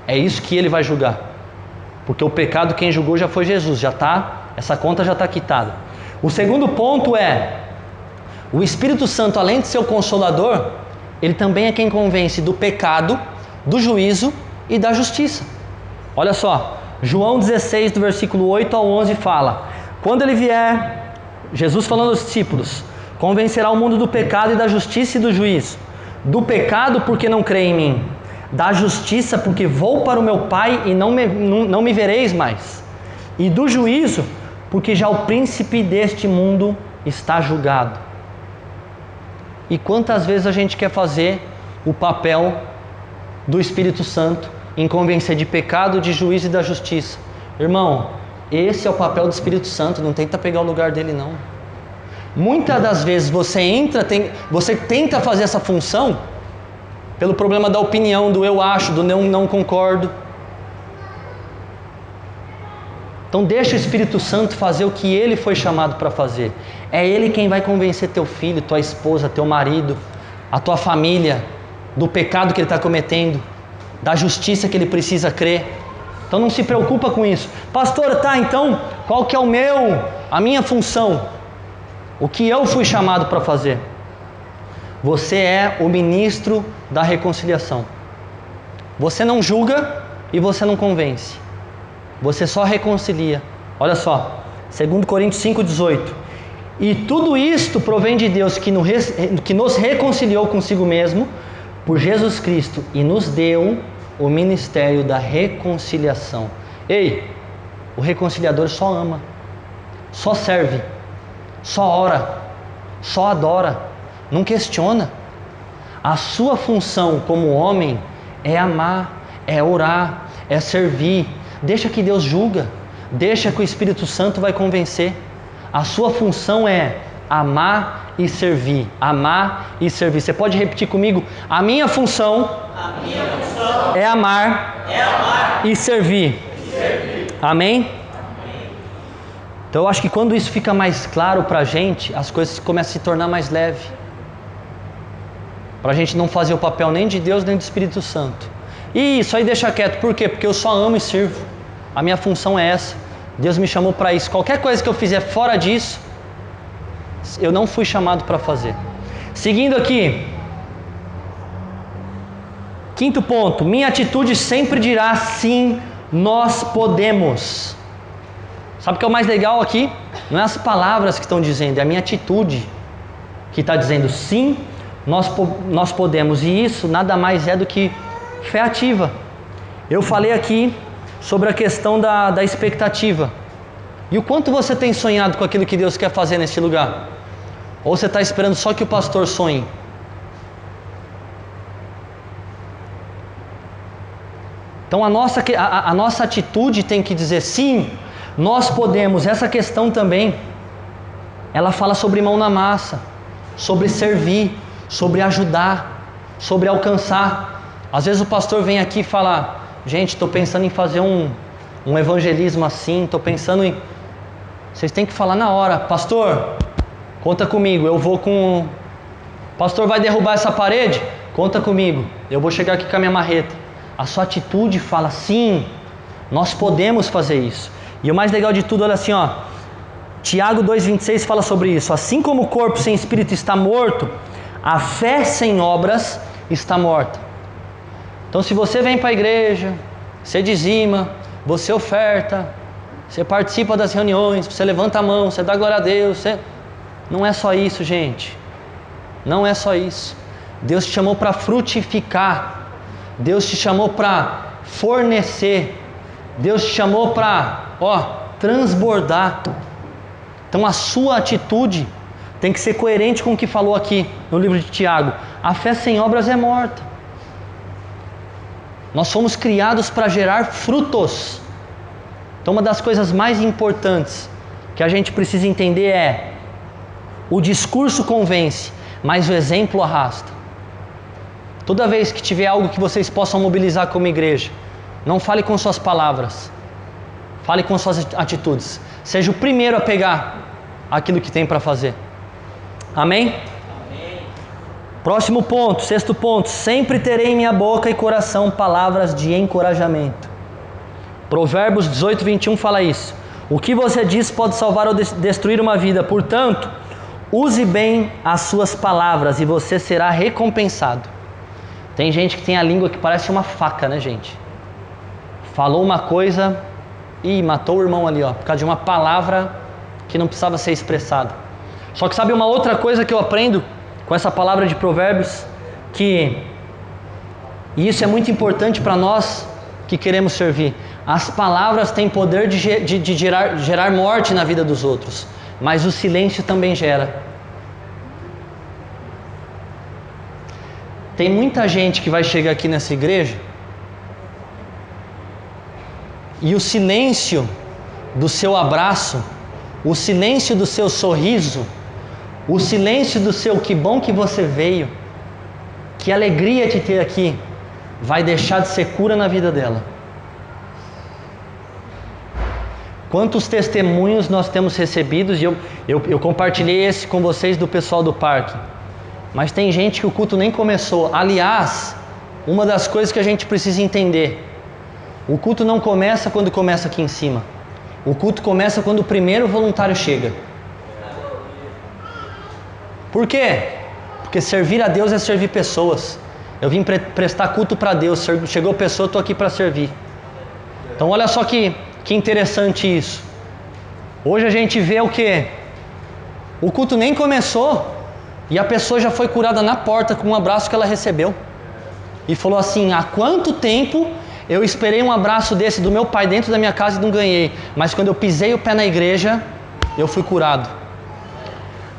Speaker 1: É isso que Ele vai julgar. Porque o pecado quem julgou já foi Jesus. Essa conta já está quitada. O segundo ponto é: o Espírito Santo, além de ser o Consolador, Ele também é quem convence do pecado, do juízo e da justiça. Olha só, João 16, do versículo 8 ao 11 fala: quando Ele vier, Jesus falando aos discípulos, convencerá o mundo do pecado e da justiça e do juízo. Do pecado, porque não crê em mim. Da justiça, porque vou para o meu Pai e não me vereis mais. E do juízo, porque já o príncipe deste mundo está julgado. E quantas vezes a gente quer fazer o papel do Espírito Santo em convencer de pecado, de juízo e da justiça? Irmão, esse é o papel do Espírito Santo, não tenta pegar o lugar dele não. Muitas das vezes você tenta fazer essa função pelo problema da opinião, do eu acho, do não concordo. Então deixa o Espírito Santo fazer o que ele foi chamado para fazer. É ele quem vai convencer teu filho, tua esposa, teu marido, a tua família, do pecado que ele está cometendo, da justiça que ele precisa crer. Então não se preocupa com isso. Pastor, então, qual que é a minha função? O que eu fui chamado para fazer? Você é o ministro da reconciliação. Você não julga e você não convence. Você só reconcilia. Olha só, 2 Coríntios 5,18. E tudo isto provém de Deus que nos reconciliou consigo mesmo por Jesus Cristo e nos deu o ministério da reconciliação. Ei, o reconciliador só ama, só serve, só ora, só adora, não questiona. A sua função como homem é amar, é orar, é servir. Deixa que Deus julga, deixa que o Espírito Santo vai convencer. A sua função é amar e servir, amar e servir. Você pode repetir comigo? A minha função é amar e servir. Amém? Então eu acho que quando isso fica mais claro para a gente, as coisas começam a se tornar mais leves. Para a gente não fazer o papel nem de Deus nem do Espírito Santo. E isso aí deixa quieto. Por quê? Porque eu só amo e sirvo. A minha função é essa. Deus me chamou para isso. Qualquer coisa que eu fizer fora disso, eu não fui chamado para fazer. Seguindo aqui. 5º ponto. Minha atitude sempre dirá sim, nós podemos. Sabe o que é o mais legal aqui? Não é as palavras que estão dizendo, é a minha atitude que está dizendo sim, nós podemos. E isso nada mais é do que fé ativa. Eu falei aqui sobre a questão da expectativa. E o quanto você tem sonhado com aquilo que Deus quer fazer nesse lugar? Ou você está esperando só que o pastor sonhe? Então a nossa atitude tem que dizer sim, nós podemos. Essa questão também, ela fala sobre mão na massa, sobre servir, sobre ajudar, sobre alcançar. Às vezes o pastor vem aqui e fala: gente, estou pensando em fazer um evangelismo assim, estou pensando em... Vocês têm que falar na hora: pastor, conta comigo, eu vou com... Pastor, vai derrubar essa parede? Conta comigo, eu vou chegar aqui com a minha marreta. A sua atitude fala: sim, nós podemos fazer isso. E o mais legal de tudo, olha assim, ó, Tiago 2,26 fala sobre isso. Assim como o corpo sem espírito está morto, a fé sem obras está morta. Então se você vem para a igreja, você dizima, você oferta, você participa das reuniões, você levanta a mão, você dá glória a Deus, não é só isso, gente. Não é só isso. Deus te chamou para frutificar. Deus te chamou para fornecer. Deus te chamou para, transbordar. Então a sua atitude tem que ser coerente com o que falou aqui no livro de Tiago. A fé sem obras é morta. Nós fomos criados para gerar frutos. Então uma das coisas mais importantes que a gente precisa entender é: o discurso convence, mas o exemplo arrasta. Toda vez que tiver algo que vocês possam mobilizar como igreja, não fale com suas palavras, fale com suas atitudes. Seja o primeiro a pegar aquilo que tem para fazer. Amém? Amém. Próximo ponto, 6º ponto. Sempre terei em minha boca e coração palavras de encorajamento. Provérbios 18:21 fala isso. O que você diz pode salvar ou destruir uma vida. Portanto, use bem as suas palavras e você será recompensado. Tem gente que tem a língua que parece uma faca, né, gente? Falou uma coisa e matou o irmão ali, por causa de uma palavra que não precisava ser expressada. Só que sabe uma outra coisa que eu aprendo com essa palavra de Provérbios? E isso é muito importante para nós que queremos servir. As palavras têm poder de gerar morte na vida dos outros, mas o silêncio também gera. Tem muita gente que vai chegar aqui nessa igreja e o silêncio do seu abraço, o silêncio do seu sorriso, o silêncio do seu que bom que você veio, que alegria te ter aqui, vai deixar de ser cura na vida dela. Quantos testemunhos nós temos recebidos, e eu compartilhei esse com vocês do pessoal do parque, mas tem gente que o culto nem começou. Aliás, uma das coisas que a gente precisa entender, o culto não começa quando começa aqui em cima, o culto começa quando o primeiro voluntário chega. Por quê? Porque servir a Deus é servir pessoas. Eu vim prestar culto para Deus, chegou pessoa, estou aqui para servir. Então olha só que interessante isso. Hoje a gente vê o que? O culto nem começou e a pessoa já foi curada na porta com um abraço que ela recebeu. E falou assim: há quanto tempo eu esperei um abraço desse do meu pai dentro da minha casa e não ganhei, mas quando eu pisei o pé na igreja, eu fui curado.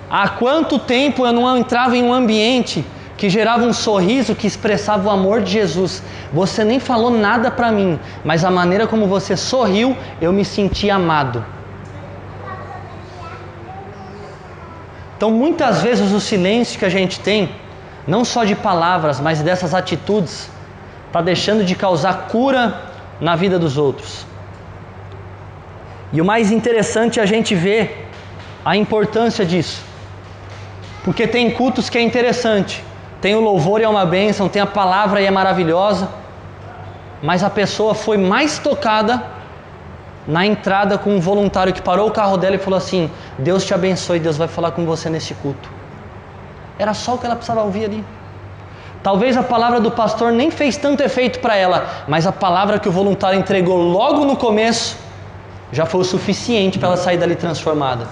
Speaker 1: Há quanto tempo eu não entrava em um ambiente que gerava um sorriso, que expressava o amor de Jesus. Você nem falou nada para mim, mas a maneira como você sorriu, eu me senti amado. Então muitas vezes o silêncio que a gente tem, não só de palavras, mas dessas atitudes, está deixando de causar cura na vida dos outros. E o mais interessante é a gente ver a importância disso. Porque tem cultos que é interessante, tem o louvor e é uma bênção, tem a palavra e é maravilhosa, mas a pessoa foi mais tocada na entrada com um voluntário que parou o carro dela e falou assim: Deus te abençoe, Deus vai falar com você nesse culto. Era só o que ela precisava ouvir ali. Talvez a palavra do pastor nem fez tanto efeito para ela, mas a palavra que o voluntário entregou logo no começo já foi o suficiente para ela sair dali transformada.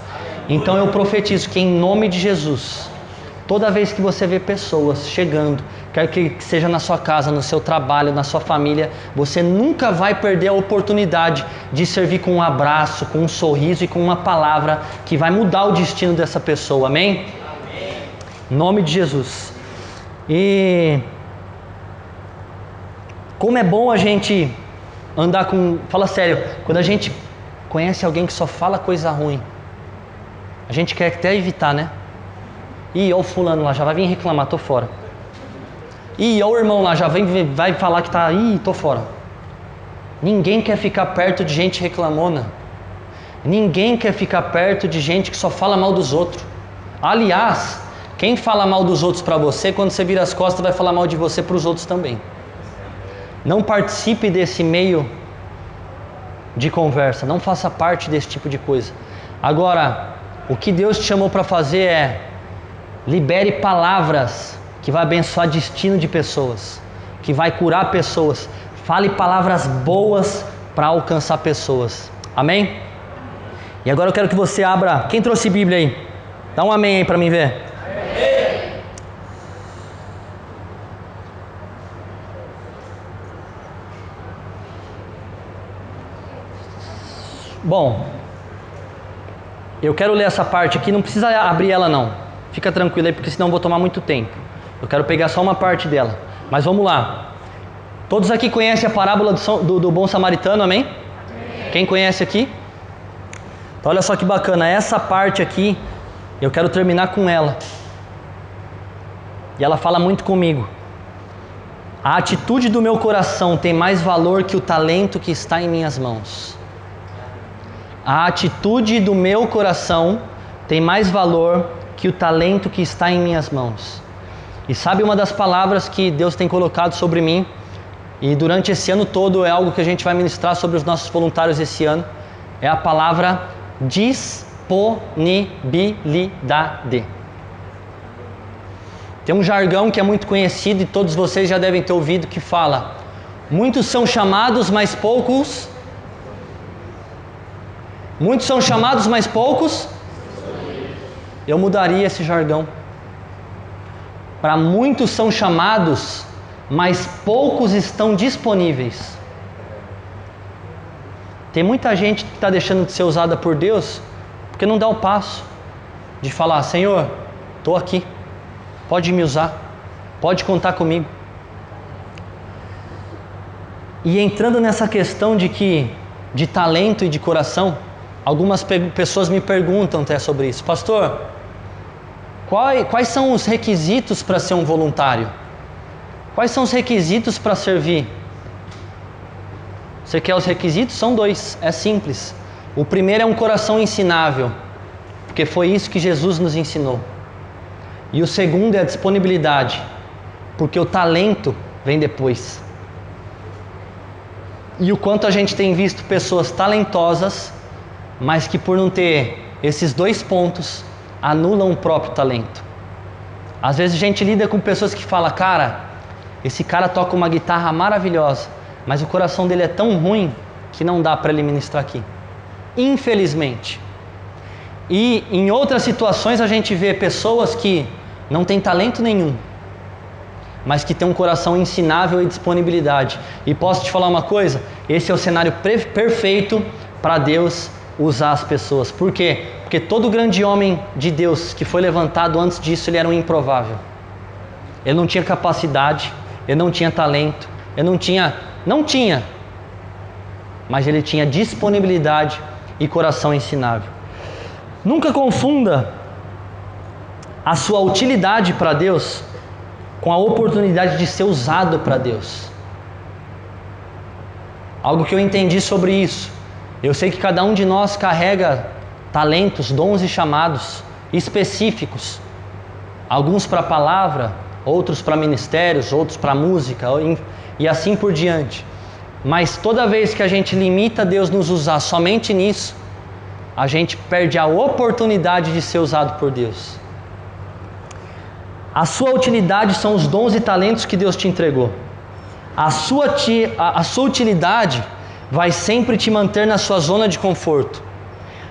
Speaker 1: Então eu profetizo que em nome de Jesus, toda vez que você vê pessoas chegando, quer que seja na sua casa, no seu trabalho, na sua família, você nunca vai perder a oportunidade de servir com um abraço, com um sorriso e com uma palavra que vai mudar o destino dessa pessoa, amém? Amém. Em nome de Jesus. E como é bom a gente andar com... Fala sério, quando a gente conhece alguém que só fala coisa ruim, a gente quer até evitar, né? Ih, ó o fulano lá, já vai vir reclamar, tô fora. Ih, ó o irmão lá, já vai falar que tá... Ih, tô fora. Ninguém quer ficar perto de gente reclamona. Ninguém quer ficar perto de gente que só fala mal dos outros. Aliás, quem fala mal dos outros para você, quando você vira as costas, vai falar mal de você para os outros também. Não participe desse meio de conversa, não faça parte desse tipo de coisa. Agora, o que Deus te chamou para fazer é: libere palavras que vai abençoar destino de pessoas, que vai curar pessoas. Fale palavras boas para alcançar pessoas. Amém? E agora eu quero que você abra. Quem trouxe Bíblia aí? Dá um amém aí para mim ver. Amém. Bom, eu quero ler essa parte aqui, não precisa abrir ela não. Fica tranquilo aí, porque senão eu vou tomar muito tempo. Eu quero pegar só uma parte dela. Mas vamos lá. Todos aqui conhecem a parábola do bom samaritano, amém? Amém? Quem conhece aqui? Então olha só que bacana, essa parte aqui, eu quero terminar com ela. E ela fala muito comigo. A atitude do meu coração tem mais valor que o talento que está em minhas mãos. A atitude do meu coração tem mais valor que o talento que está em minhas mãos. E sabe uma das palavras que Deus tem colocado sobre mim, e durante esse ano todo é algo que a gente vai ministrar sobre os nossos voluntários esse ano, é a palavra disponibilidade. Tem um jargão que é muito conhecido e todos vocês já devem ter ouvido, que fala: muitos são chamados, mas poucos... Muitos são chamados, mas poucos... Eu mudaria esse jargão para: muitos são chamados, mas poucos estão disponíveis. Tem muita gente que está deixando de ser usada por Deus porque não dá o passo de falar: Senhor, estou aqui, pode me usar, pode contar comigo. E entrando nessa questão de talento e de coração, algumas pessoas me perguntam até sobre isso: pastor, quais são os requisitos para ser um voluntário? Quais são os requisitos para servir? Você quer os requisitos? São 2, é simples. O primeiro é um coração ensinável, porque foi isso que Jesus nos ensinou. E o segundo é a disponibilidade, porque o talento vem depois. E o quanto a gente tem visto pessoas talentosas, mas que por não ter esses 2 pontos, anulam o próprio talento. Às vezes a gente lida com pessoas que falam: cara, esse cara toca uma guitarra maravilhosa, mas o coração dele é tão ruim que não dá para ele ministrar aqui. Infelizmente. E em outras situações a gente vê pessoas que não têm talento nenhum, mas que têm um coração ensinável e disponibilidade. E posso te falar uma coisa? Esse é o cenário perfeito para Deus usar as pessoas. Por quê? Porque todo grande homem de Deus que foi levantado antes disso, ele era um improvável. Ele não tinha capacidade, ele não tinha talento, ele não tinha, mas ele tinha disponibilidade e coração ensinável. Nunca confunda a sua utilidade para Deus com a oportunidade de ser usado para Deus. Algo que eu entendi sobre isso: eu sei que cada um de nós carrega talentos, dons e chamados específicos. Alguns para a palavra, outros para ministérios, outros para música e assim por diante. Mas toda vez que a gente limita Deus nos usar somente nisso, a gente perde a oportunidade de ser usado por Deus. A sua utilidade são os dons e talentos que Deus te entregou. A sua utilidade vai sempre te manter na sua zona de conforto.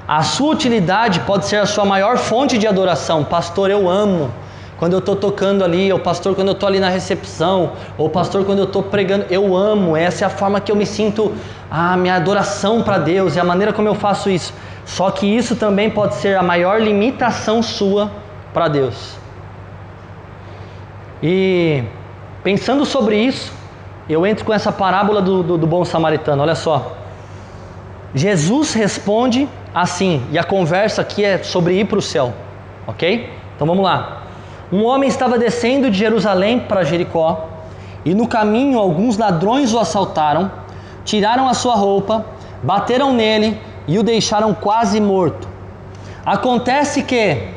Speaker 1: A sua utilidade pode ser a sua maior fonte de adoração. Pastor, eu amo quando eu estou tocando ali, ou pastor, quando eu estou ali na recepção, ou pastor, quando eu estou pregando, eu amo. Essa é a forma que eu me sinto, a minha adoração para Deus, é a maneira como eu faço isso. Só que isso também pode ser a maior limitação sua para Deus. E pensando sobre isso, eu entro com essa parábola do bom samaritano. Olha só, Jesus responde assim, e a conversa aqui é sobre ir para o céu, ok? Então vamos lá. Um homem estava descendo de Jerusalém para Jericó, e no caminho alguns ladrões o assaltaram, tiraram a sua roupa, bateram nele e o deixaram quase morto. Acontece que,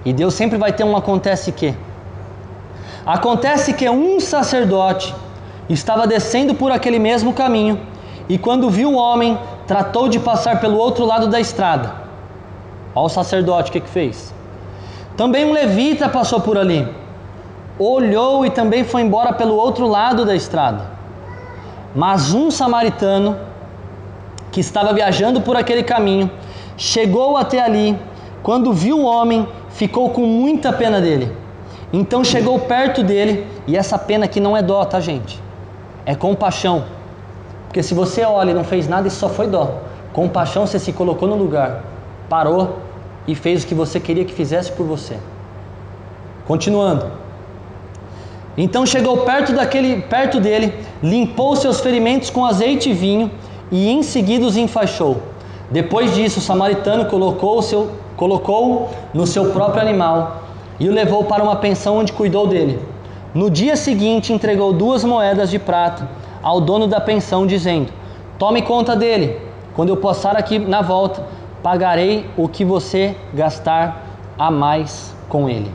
Speaker 1: e Deus sempre vai ter um acontece que um sacerdote estava descendo por aquele mesmo caminho, e quando viu o homem, tratou de passar pelo outro lado da estrada. Olha o sacerdote, o que fez? Também um levita passou por ali, olhou e também foi embora pelo outro lado da estrada. Mas um samaritano, que estava viajando por aquele caminho, chegou até ali. Quando viu o homem, ficou com muita pena dele. Então chegou perto dele, e essa pena aqui não é dó, tá, gente? É compaixão. Porque se você olha e não fez nada, isso só foi dó. Compaixão, você se colocou no lugar, parou e fez o que você queria que fizesse por você. Continuando. Então chegou perto dele, limpou seus ferimentos com azeite e vinho, e em seguida os enfaixou. Depois disso, o samaritano colocou-o no seu próprio animal e o levou para uma pensão onde cuidou dele. No dia seguinte, entregou 2 moedas de prata ao dono da pensão, dizendo: tome conta dele, quando eu passar aqui na volta, pagarei o que você gastar a mais com ele.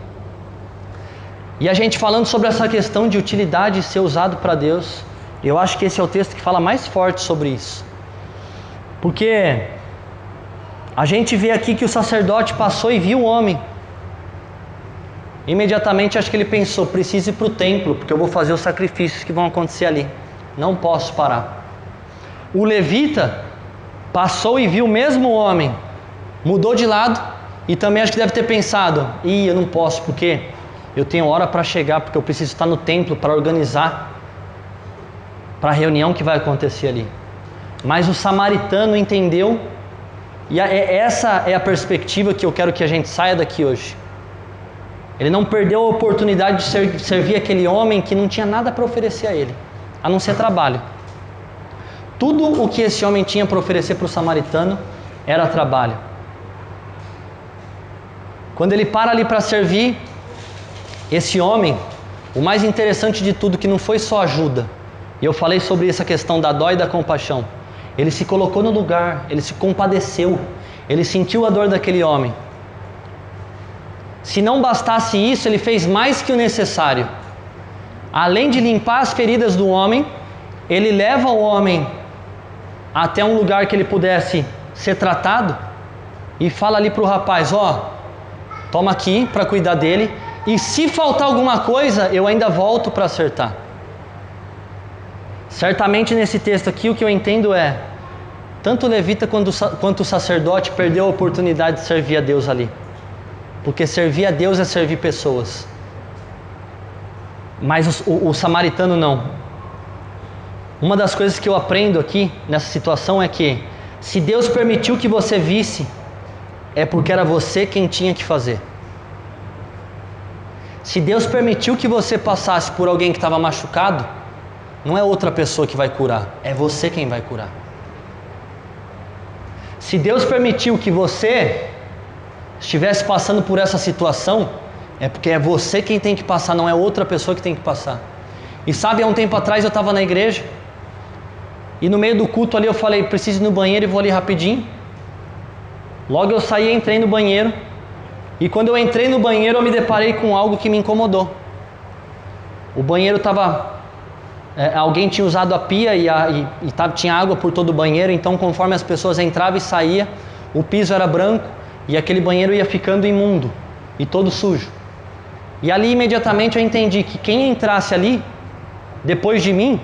Speaker 1: E a gente falando sobre essa questão de utilidade e ser usado para Deus, eu acho que esse é o texto que fala mais forte sobre isso. Porque a gente vê aqui que o sacerdote passou e viu o homem. Imediatamente acho que ele pensou: preciso ir para o templo, porque eu vou fazer os sacrifícios que vão acontecer ali. Não posso parar. O levita passou e viu o mesmo homem, mudou de lado e também acho que deve ter pensado: eu não posso porque eu tenho hora para chegar, porque eu preciso estar no templo para organizar para a reunião que vai acontecer ali. Mas o samaritano entendeu, e essa é a perspectiva que eu quero que a gente saia daqui hoje. Ele não perdeu a oportunidade de servir aquele homem que não tinha nada para oferecer a ele, a não ser trabalho. Tudo o que esse homem tinha para oferecer para o samaritano era trabalho. Quando ele para ali para servir, esse homem, o mais interessante de tudo, que não foi só ajuda, e eu falei sobre essa questão da dó e da compaixão, ele se colocou no lugar, ele se compadeceu, ele sentiu a dor daquele homem. Se não bastasse isso, ele fez mais que o necessário. Além de limpar as feridas do homem, ele leva o homem até um lugar que ele pudesse ser tratado e fala ali para o rapaz: ó, toma aqui para cuidar dele, e se faltar alguma coisa, eu ainda volto para acertar. Certamente nesse texto aqui o que eu entendo é, tanto o levita quanto o sacerdote perdeu a oportunidade de servir a Deus ali. Porque servir a Deus é servir pessoas. Mas o samaritano não. Uma das coisas que eu aprendo aqui nessa situação é que, se Deus permitiu que você visse, é porque era você quem tinha que fazer. Se Deus permitiu que você passasse por alguém que estava machucado, não é outra pessoa que vai curar, é você quem vai curar. Se Deus permitiu que você estivesse passando por essa situação, é porque é você quem tem que passar, não é outra pessoa que tem que passar. E sabe, há um tempo atrás eu estava na igreja, e no meio do culto ali eu falei: preciso ir no banheiro e vou ali rapidinho. Logo eu saí e entrei no banheiro, e quando eu entrei no banheiro eu me deparei com algo que me incomodou. O banheiro estava... alguém tinha usado a pia e tinha água por todo o banheiro, então conforme as pessoas entravam e saíam, o piso era branco, e aquele banheiro ia ficando imundo e todo sujo. E ali imediatamente eu entendi que quem entrasse ali, depois de mim,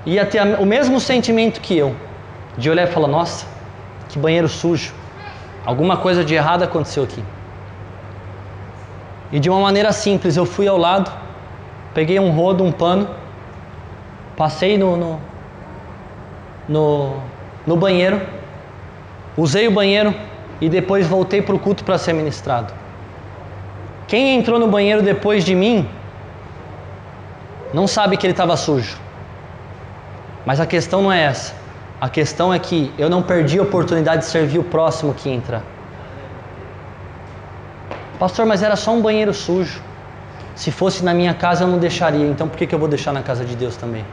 Speaker 1: ia ter o mesmo sentimento que eu, de olhar e falar: nossa, que banheiro sujo, alguma coisa de errado aconteceu aqui. E de uma maneira simples, eu fui ao lado, peguei um rodo, um pano, passei no banheiro, usei o banheiro e depois voltei para o culto para ser ministrado. Quem entrou no banheiro depois de mim não sabe que ele estava sujo. Mas a questão não é essa. A questão é que eu não perdi a oportunidade de servir o próximo que entra. Pastor, mas era só um banheiro sujo. Se fosse na minha casa eu não deixaria, então por que eu vou deixar na casa de Deus também?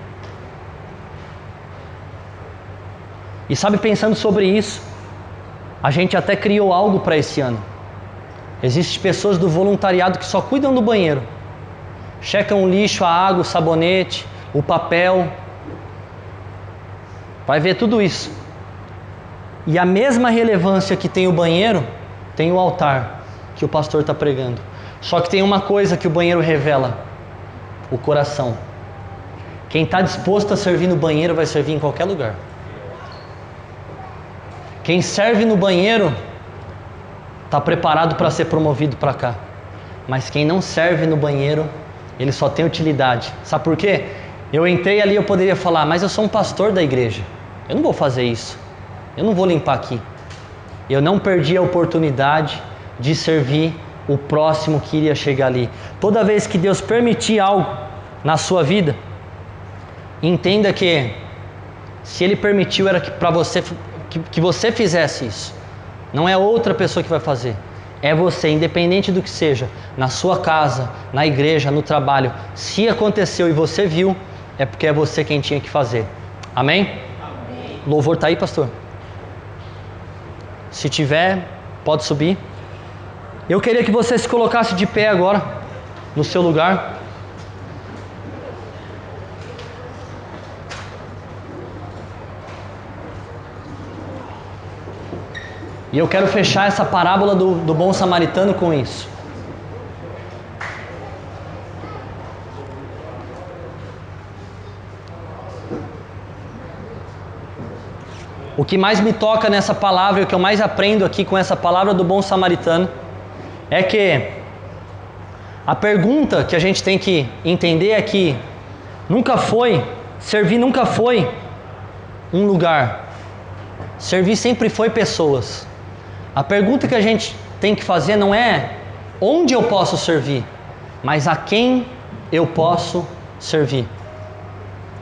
Speaker 1: E sabe, pensando sobre isso, a gente até criou algo para esse ano. Existem pessoas do voluntariado que só cuidam do banheiro. Checam o lixo, a água, o sabonete, o papel. Vai ver tudo isso. E a mesma relevância que tem o banheiro, tem o altar que o pastor está pregando. Só que tem uma coisa que o banheiro revela: o coração. Quem está disposto a servir no banheiro vai servir em qualquer lugar. Quem serve no banheiro está preparado para ser promovido para cá. Mas quem não serve no banheiro, ele só tem utilidade. Sabe por quê? Eu entrei ali, eu poderia falar: mas eu sou um pastor da igreja, eu não vou fazer isso, eu não vou limpar aqui. Eu não perdi a oportunidade de servir o próximo que iria chegar ali. Toda vez que Deus permitir algo na sua vida, entenda que se Ele permitiu era para você, que você fizesse isso. Não é outra pessoa que vai fazer, é você, independente do que seja, na sua casa, na igreja, no trabalho. Se aconteceu e você viu, é porque é você quem tinha que fazer. Amém? Amém. Louvor está aí, pastor? Se tiver, pode subir. Eu queria que você se colocasse de pé agora, no seu lugar. E eu quero fechar essa parábola do bom samaritano com isso. O que mais me toca nessa palavra, o que eu mais aprendo aqui com essa palavra do bom samaritano, é que a pergunta que a gente tem que entender é que servir nunca foi um lugar. Servir sempre foi pessoas. A pergunta que a gente tem que fazer não é onde eu posso servir, mas a quem eu posso servir.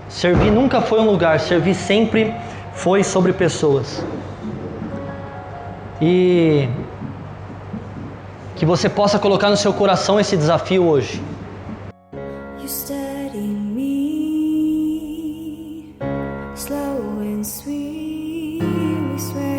Speaker 1: Servir nunca foi um lugar, servir sempre foi sobre pessoas. E que você possa colocar no seu coração esse desafio hoje.
Speaker 2: You study me, slow and sweet, we swear.